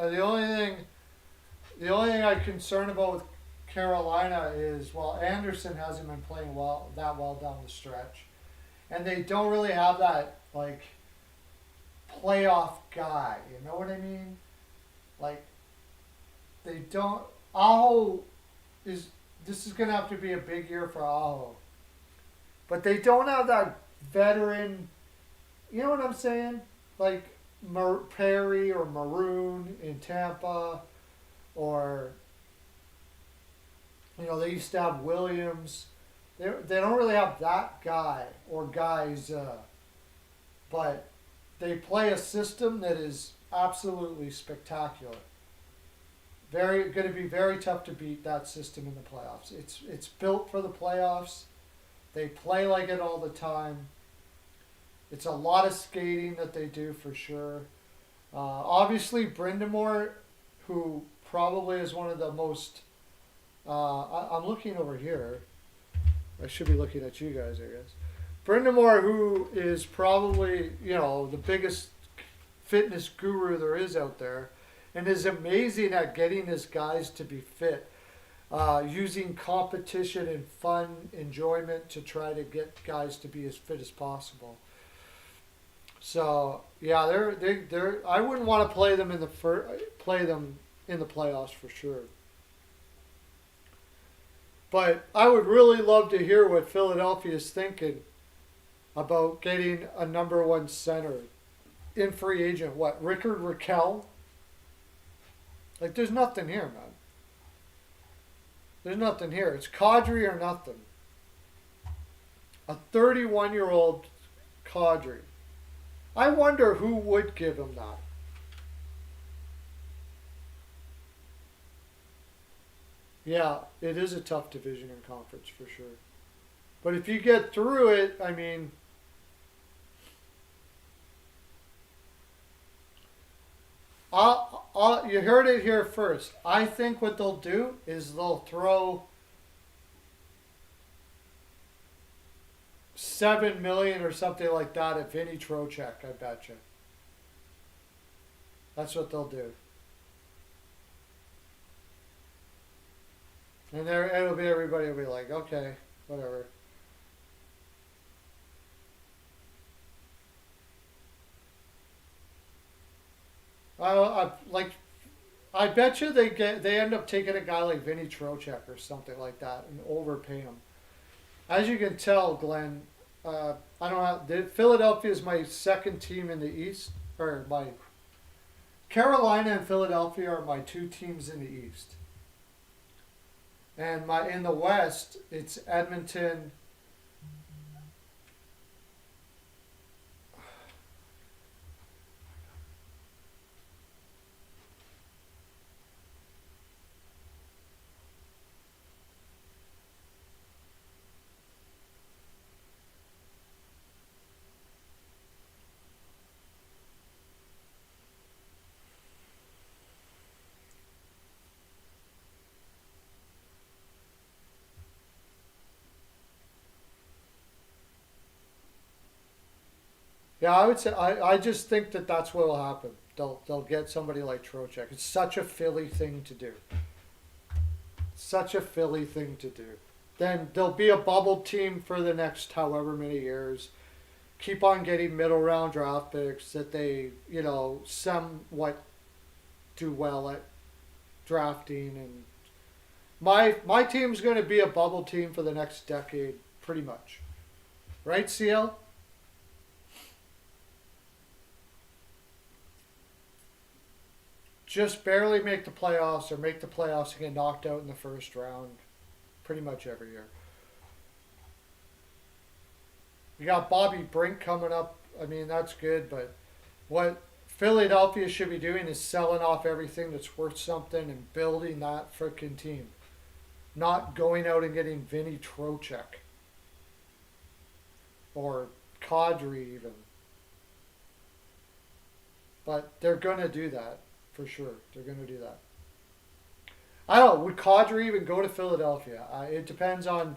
A: thing I'm concerned about with Carolina is, well, Anderson hasn't been playing that well down the stretch, and they don't really have that like playoff guy. You know what I mean? Like they don't. Aho is. This is gonna have to be a big year for Aho, but they don't have that veteran. You know what I'm saying? Like Perry or Maroon in Tampa, or they used to have Williams. They don't really have that guy or guys, but they play a system that is absolutely spectacular. Going to be very tough to beat that system in the playoffs. It's built for the playoffs. They play like it all the time. It's a lot of skating that they do for sure. Obviously, Brindamore, who probably is one of the most. I'm looking over here. I should be looking at you guys, I guess. Brindamore, who is probably the biggest fitness guru there is out there, and is amazing at getting his guys to be fit, using competition and fun enjoyment to try to get guys to be as fit as possible. So yeah, they're. I wouldn't want to play them in the playoffs for sure. But I would really love to hear what Philadelphia is thinking about getting a number one center in free agent. What, Rickard Rakell? Like, there's nothing here, man. There's nothing here. It's Kadri or nothing. A 31-year-old Kadri. I wonder who would give him that. Yeah, it is a tough division and conference for sure. But if you get through it, I mean, you heard it here first. I think what they'll do is they'll throw $7 million or something like that at Vinny Trocheck. I bet you. That's what they'll do. And everybody will be like, okay, whatever. I bet you they end up taking a guy like Vinny Trocheck or something like that and overpay him. As you can tell, Glenn, I don't have Philadelphia is my second team in the East, or my Carolina and Philadelphia are my two teams in the East. And in the West, it's Edmonton. Yeah, I would say I just think that's what will happen. They'll get somebody like Trocheck. It's such a Philly thing to do. Such a Philly thing to do. Then there'll be a bubble team for the next however many years. Keep on getting middle round draft picks that they, somewhat do well at drafting. And my team's going to be a bubble team for the next decade, pretty much. Right, CL? just barely make the playoffs or make the playoffs and get knocked out in the first round pretty much every year. You got Bobby Brink coming up. I mean, that's good, but what Philadelphia should be doing is selling off everything that's worth something and building that frickin' team. Not going out and getting Vinny Trocheck or Kadri even. But they're going to do that for sure. They're going to do that. I don't know. Would Kadri even go to Philadelphia? It depends on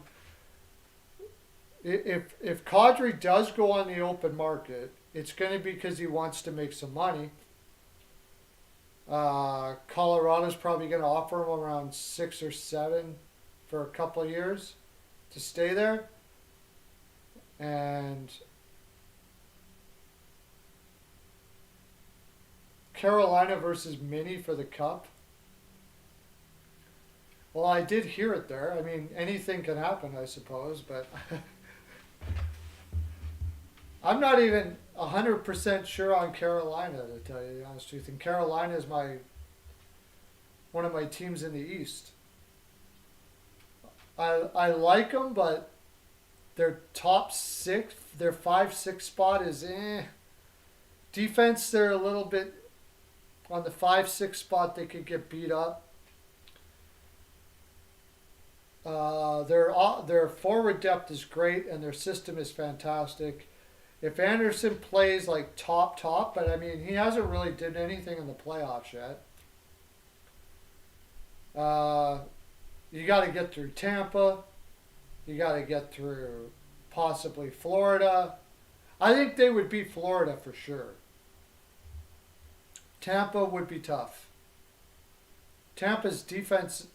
A: if Kadri does go on the open market. It's going to be because he wants to make some money. Colorado's probably going to offer him around 6 or 7 for a couple of years to stay there. And Carolina versus Mini for the Cup. Well, I did hear it there. I mean, anything can happen, I suppose, but I'm not even 100% sure on Carolina, to tell you the honest truth. And Carolina is one of my teams in the East. I like them, but their top 6, their 5-6 spot is Defense, they're a little bit on the 5-6 spot. They could get beat up. Their forward depth is great, and their system is fantastic. If Anderson plays like top, but I mean, he hasn't really did anything in the playoffs yet. You got to get through Tampa. You got to get through possibly Florida. I think they would beat Florida for sure. Tampa would be tough. Tampa's defense,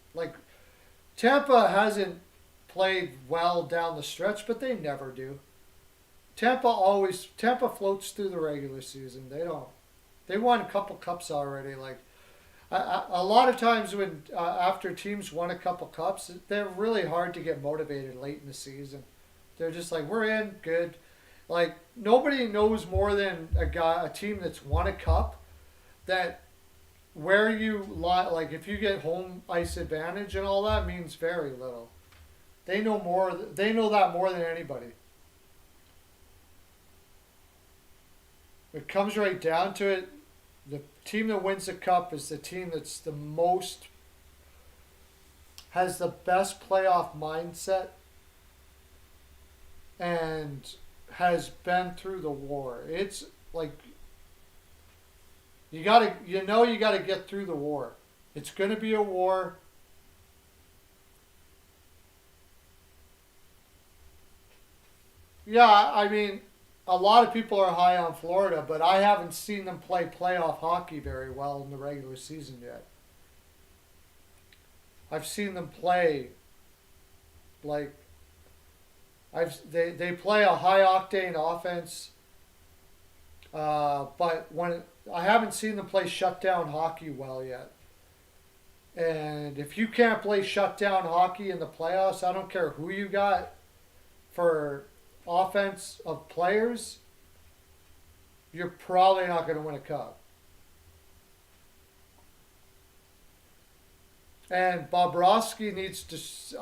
A: Tampa hasn't played well down the stretch, but they never do. Tampa floats through the regular season. They don't. They won a couple cups already. A lot of times when after teams won a couple cups, they're really hard to get motivated late in the season. They're just like, we're in, good. Nobody knows more than a team that's won a cup that where you if you get home ice advantage and all that means very little. They know more. They know that more than anybody. It comes right down to it. The team that wins the cup is the team that's has the best playoff mindset and has been through the war. It's you gotta get through the war. It's gonna be a war. Yeah, I mean, a lot of people are high on Florida, but I haven't seen them play playoff hockey very well in the regular season yet. I've seen them play they play a high octane offense, but when I haven't seen them play shutdown hockey well yet. And if you can't play shutdown hockey in the playoffs, I don't care who you got for offense of players, you're probably not going to win a cup. And Bobrovsky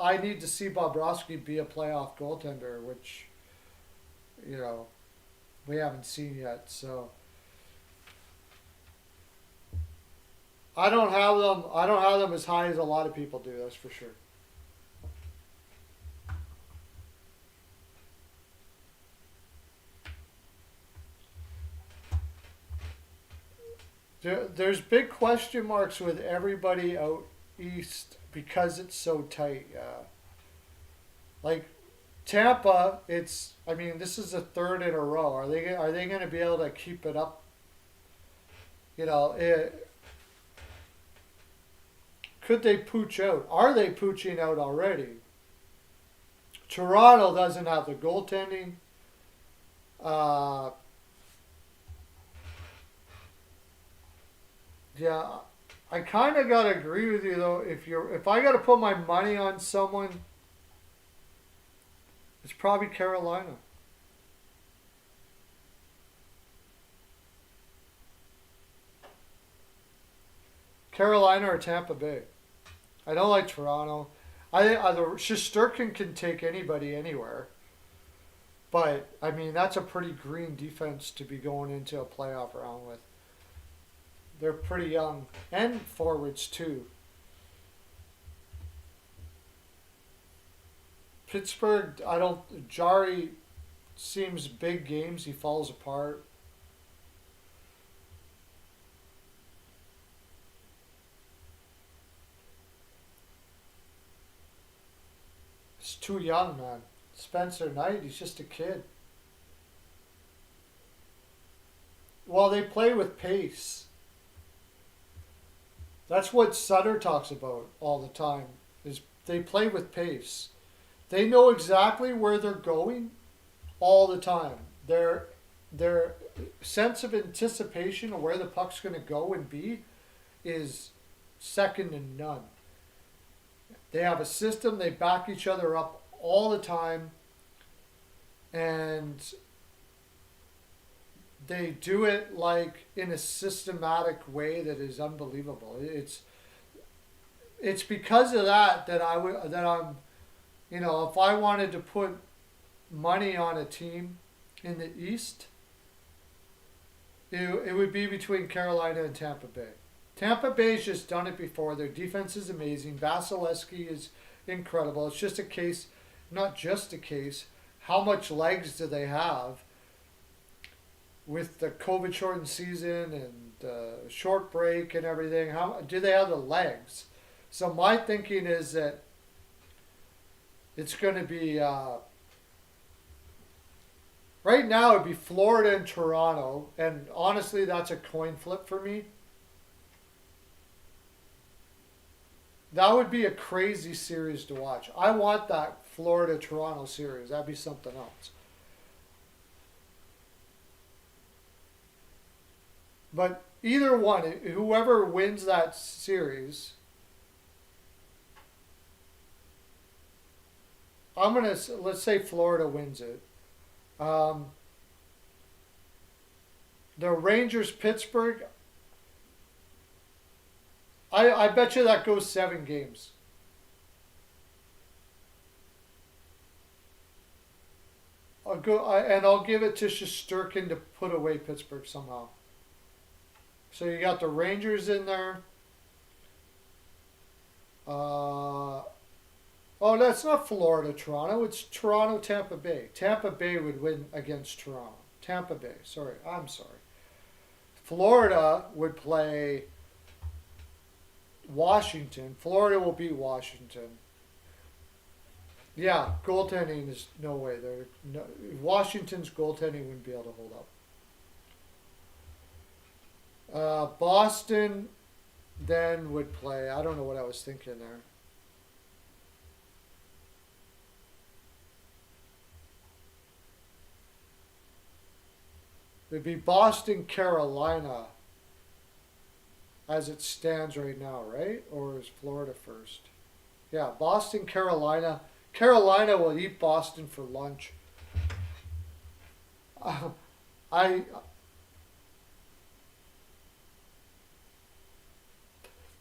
A: I need to see Bobrovsky be a playoff goaltender, which, we haven't seen yet. So I don't have them as high as a lot of people do, that's for sure. There's big question marks with everybody out east because it's so tight. Tampa, this is the third in a row. Are they going to be able to keep it up? Could they pooch out? Are they pooching out already? Toronto doesn't have the goaltending. Yeah, I kind of gotta agree with you though. If I gotta put my money on someone, it's probably Carolina. Carolina or Tampa Bay. I don't like Toronto. The Shesterkin can take anybody anywhere. But, I mean, that's a pretty green defense to be going into a playoff round with. They're pretty young. And forwards, too. Pittsburgh, I don't. Jari seems big games. He falls apart. He's too young, man. Spencer Knight, he's just a kid. Well, they play with pace. That's what Sutter talks about all the time. Is they play with pace. They know exactly where they're going all the time. Their sense of anticipation of where the puck's going to go and be is second to none. They have a system. They back each other up all the time, and they do it like in a systematic way that is unbelievable. It's because of that I'm, if I wanted to put money on a team in the East, it would be between Carolina and Tampa Bay. Tampa Bay's just done it before. Their defense is amazing. Vasilevsky is incredible. It's just a case, not just a case, how much legs do they have with the COVID shortened season and short break and everything? How do they have the legs? So my thinking is that it's going to be right now it'd be Florida and Toronto, and honestly that's a coin flip for me. That would be a crazy series to watch. I want that Florida-Toronto series. That'd be something else. But either one, whoever wins that series, let's say Florida wins it. The Rangers-Pittsburgh, I bet you that goes 7 games. I'll give it to Shesterkin to put away Pittsburgh somehow. So you got the Rangers in there. Oh, that's not Florida, Toronto. It's Toronto, Tampa Bay. Tampa Bay would win against Toronto. Tampa Bay. Sorry, I'm sorry. Florida would play Washington. Florida will beat Washington. Yeah, goaltending is no way. Washington's goaltending wouldn't be able to hold up. Boston then would play. I don't know what I was thinking there. It'd be Boston, Carolina as it stands right now, right? Or is Florida first? Yeah, Boston, Carolina. Carolina will eat Boston for lunch.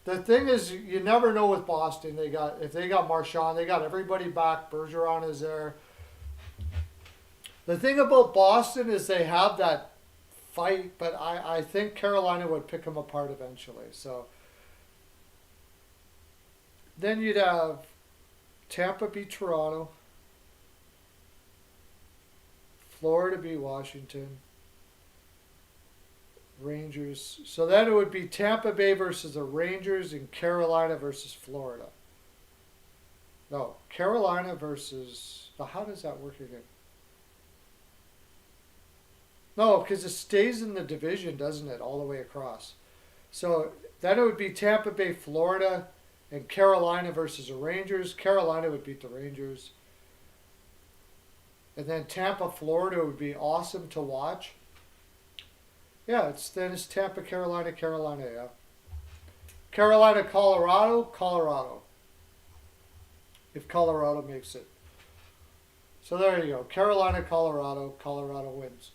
A: The thing is, you never know with Boston. If they got Marchand, they got everybody back. Bergeron is there. The thing about Boston is they have that fight, but I think Carolina would pick them apart eventually. So then you'd have Tampa beat Toronto, Florida beat Washington, Rangers. So then it would be Tampa Bay versus the Rangers and Carolina versus Florida. No, Carolina versus... How does that work again? No, because it stays in the division, doesn't it, all the way across. So then it would be Tampa Bay, Florida, and Carolina versus the Rangers. Carolina would beat the Rangers. And then Tampa, Florida would be awesome to watch. Yeah, it's Tampa, Carolina, yeah. Carolina, Colorado. If Colorado makes it. So there you go. Carolina, Colorado wins.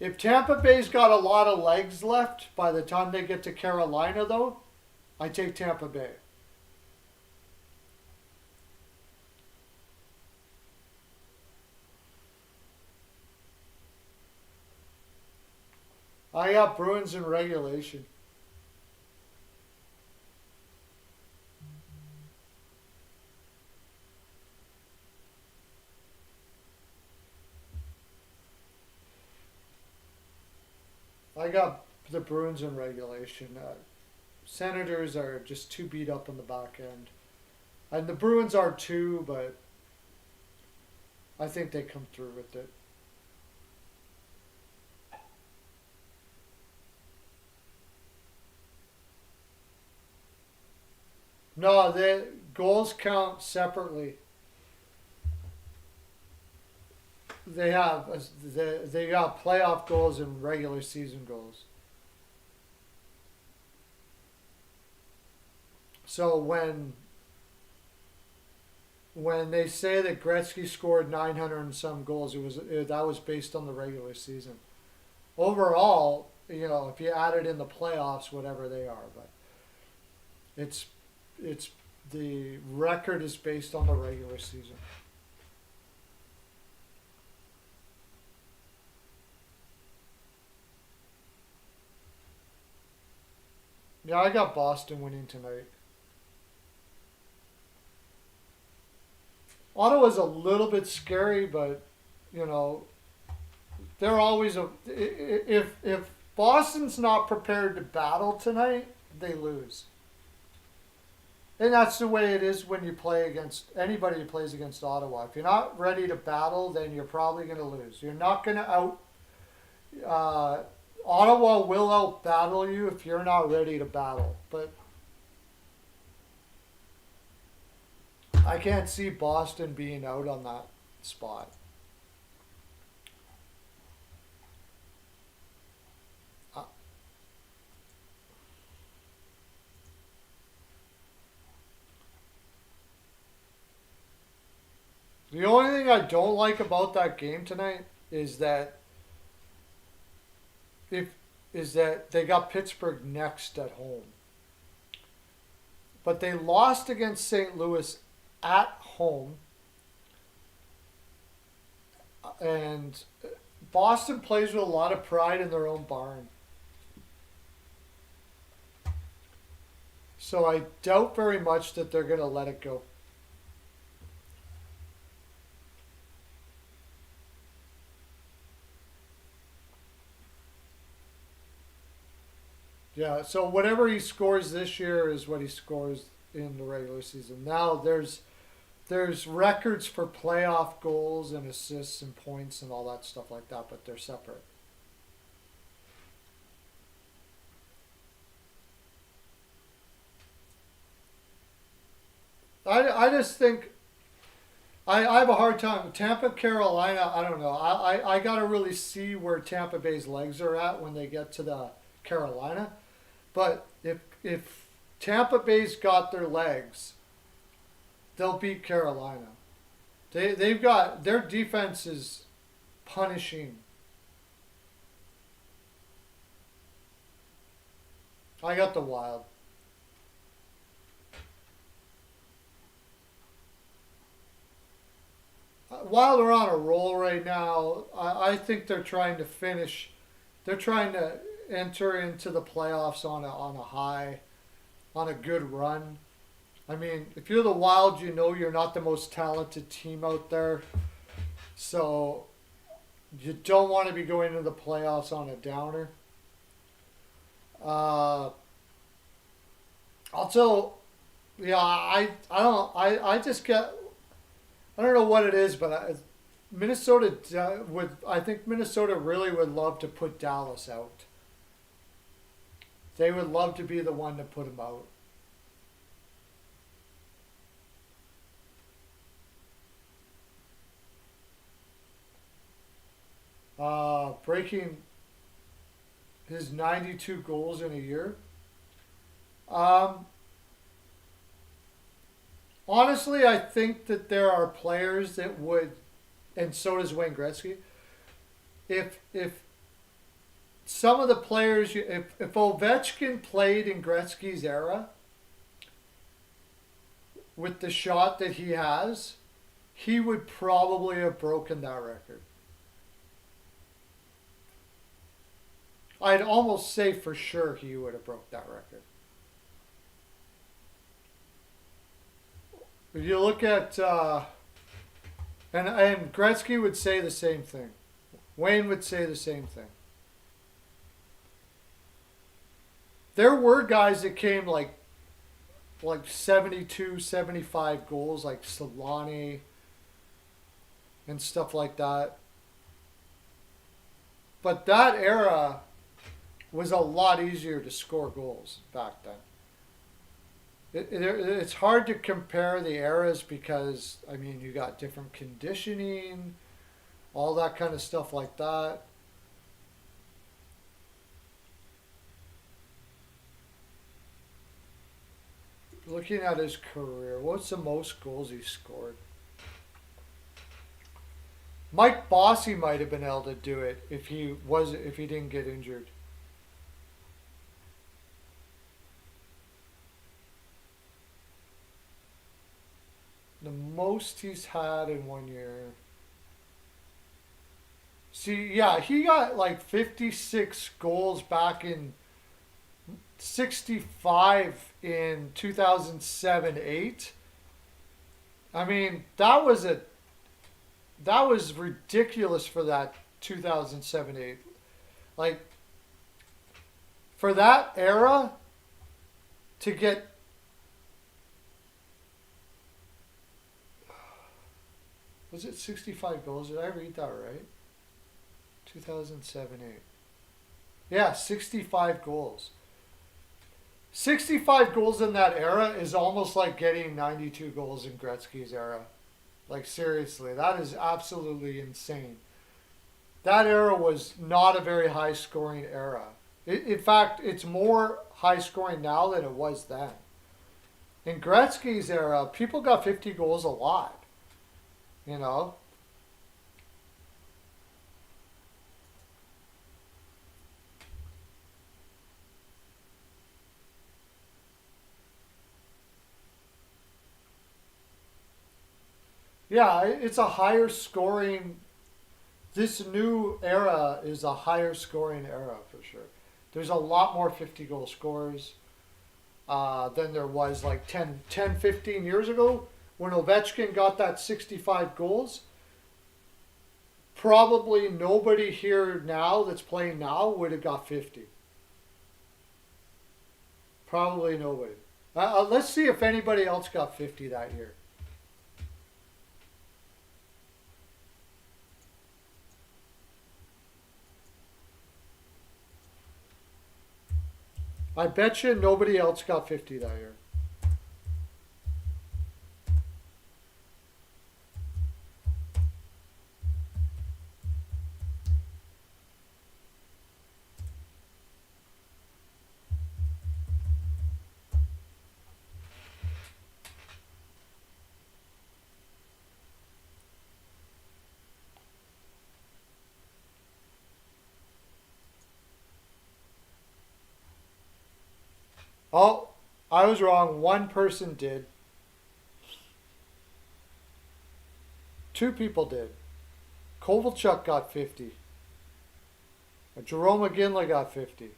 A: If Tampa Bay's got a lot of legs left by the time they get to Carolina, though, I take Tampa Bay. I got Bruins in regulation. I got the Bruins in regulation. Senators are just too beat up on the back end. And the Bruins are too, but I think they come through with it. No, the goals count separately. They have they got playoff goals and regular season goals. So when they say that Gretzky scored 900 and some goals, that was based on the regular season. Overall, if you added in the playoffs, whatever they are, but it's it's the record is based on the regular season. Yeah, I got Boston winning tonight. Ottawa's a little bit scary, but you know they're always a. If Boston's not prepared to battle tonight, they lose. And that's the way it is when you play against anybody who plays against Ottawa. If you're not ready to battle, then you're probably going to lose. You're not going to uh, Ottawa will out battle you if you're not ready to battle. But I can't see Boston being out on that spot. Uh, the only thing I don't like about that game tonight is that if is that they got Pittsburgh next at home. But they lost against St. Louis at home, and Boston plays with a lot of pride in their own barn. So I doubt very much that they're going to let it go. Yeah, so whatever he scores this year is what he scores in the regular season. Now there's records for playoff goals and assists and points and all that stuff like that, but they're separate. I just think I have a hard time. Tampa, Carolina, I don't know. I got to really see where Tampa Bay's legs are at when they get to the Carolina. But if Tampa Bay's got their legs, they'll beat Carolina. They've got their defense is punishing. I got the Wild. Wild are on a roll right now. I think they're trying to finish. They're trying to enter into the playoffs on a high, on a good run. I mean, if you're the Wild, you know you're not the most talented team out there. So you don't want to be going into the playoffs on a downer. Uh, Also, yeah, I just get I don't know what it is, but Minnesota would I think Minnesota really would love to put Dallas out. They would love to be the one to put them out. Breaking his 92 goals in a year. Um, Honestly, I think that there are players that would, and so does Wayne Gretzky. If some of the players, if Ovechkin played in Gretzky's era with the shot that he has, he would probably have broken that record. I'd almost say for sure he would have broke that record. If you look at, and Gretzky would say the same thing. Wayne would say the same thing. There were guys that came like 72, 75 goals, like Solani and stuff like that. But that era was a lot easier to score goals back then. It's hard to compare the eras because, I mean, you got different conditioning, all that kind of stuff like that. Looking at his career, what's the most goals he scored? Mike Bossy might have been able to do it if he didn't get injured. The most he's had in 1 year. See, yeah, he got like 56 goals back in 65 in 2007-8. I mean, that was ridiculous for that 2007-8. Like, for that era to get, was it 65 goals? Did I read that right? 2007-8. Yeah, 65 goals. 65 goals in that era is almost like getting 92 goals in Gretzky's era. Like, seriously, that is absolutely insane. That era was not a very high scoring era. In fact, it's more high scoring now than it was then. In Gretzky's era, people got 50 goals a lot. You know? Yeah, it's a higher scoring. This new era is a higher scoring era for sure. There's a lot more 50 goal scorers than there was like 15 years ago when Ovechkin got that 65 goals. Probably nobody here now that's playing now would have got 50. Probably nobody. Let's see if anybody else got 50 that year. I bet you nobody else got 50 that year. Oh, I was wrong. One person did. Two people did. Kovalchuk got 50. Jerome McGinley got 50.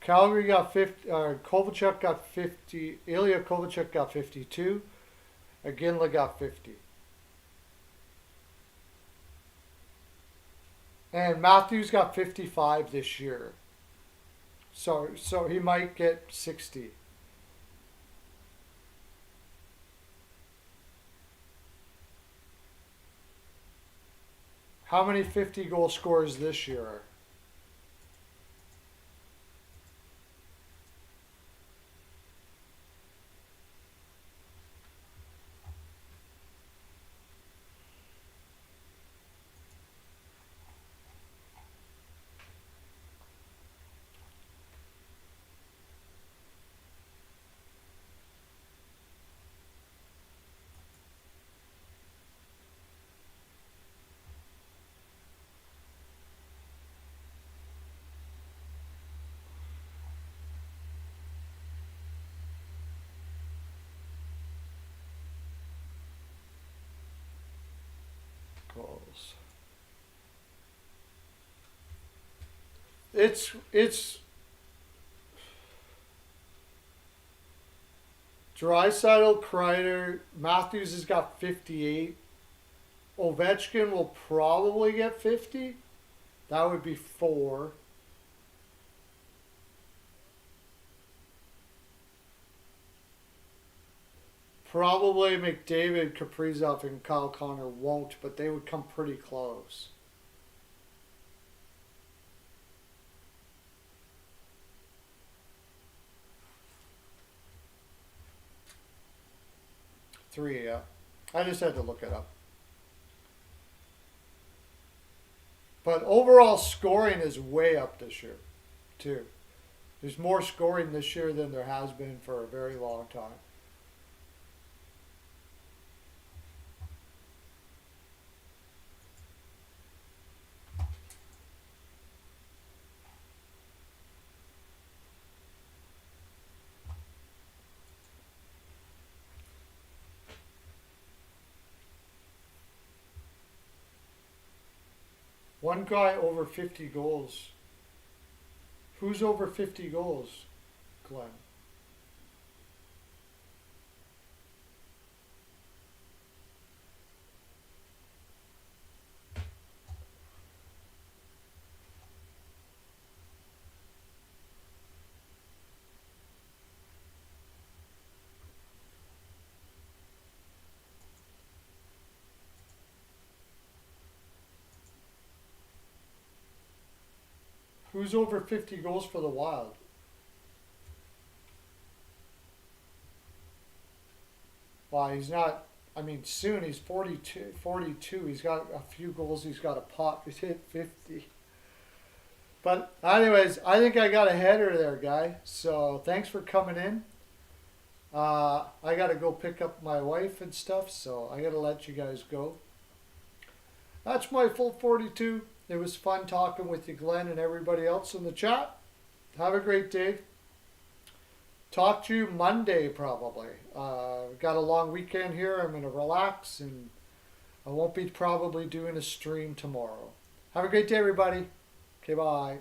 A: Calgary got 50. Kovalchuk got 50. Ilya Kovalchuk got 52. McGinley got 50. And Matthews got 55 this year. So he might get 60. How many 50 goal scorers this year? it's Draisaitl, Kreider, Matthews has got 58. Ovechkin will probably get 50. That would be 4. Probably McDavid, Kaprizov, and Kyle Connor won't, but they would come pretty close. Three, yeah. I just had to look it up. But overall scoring is way up this year, too. There's more scoring this year than there has been for a very long time. One guy over 50 goals. Who's over 50 goals, Glenn? Who's over 50 goals for the Wild? Well, he's not. I mean, soon he's 42. 42. He's got a few goals. He's got a pot. He's hit 50. But anyways, I think I got a header there, guy. So thanks for coming in. I got to go pick up my wife and stuff, so I got to let you guys go. That's my full 42. It was fun talking with you, Glenn, and everybody else in the chat. Have a great day. Talk to you Monday, probably. Got a long weekend here. I'm going to relax, and I won't be probably doing a stream tomorrow. Have a great day, everybody. Okay, bye.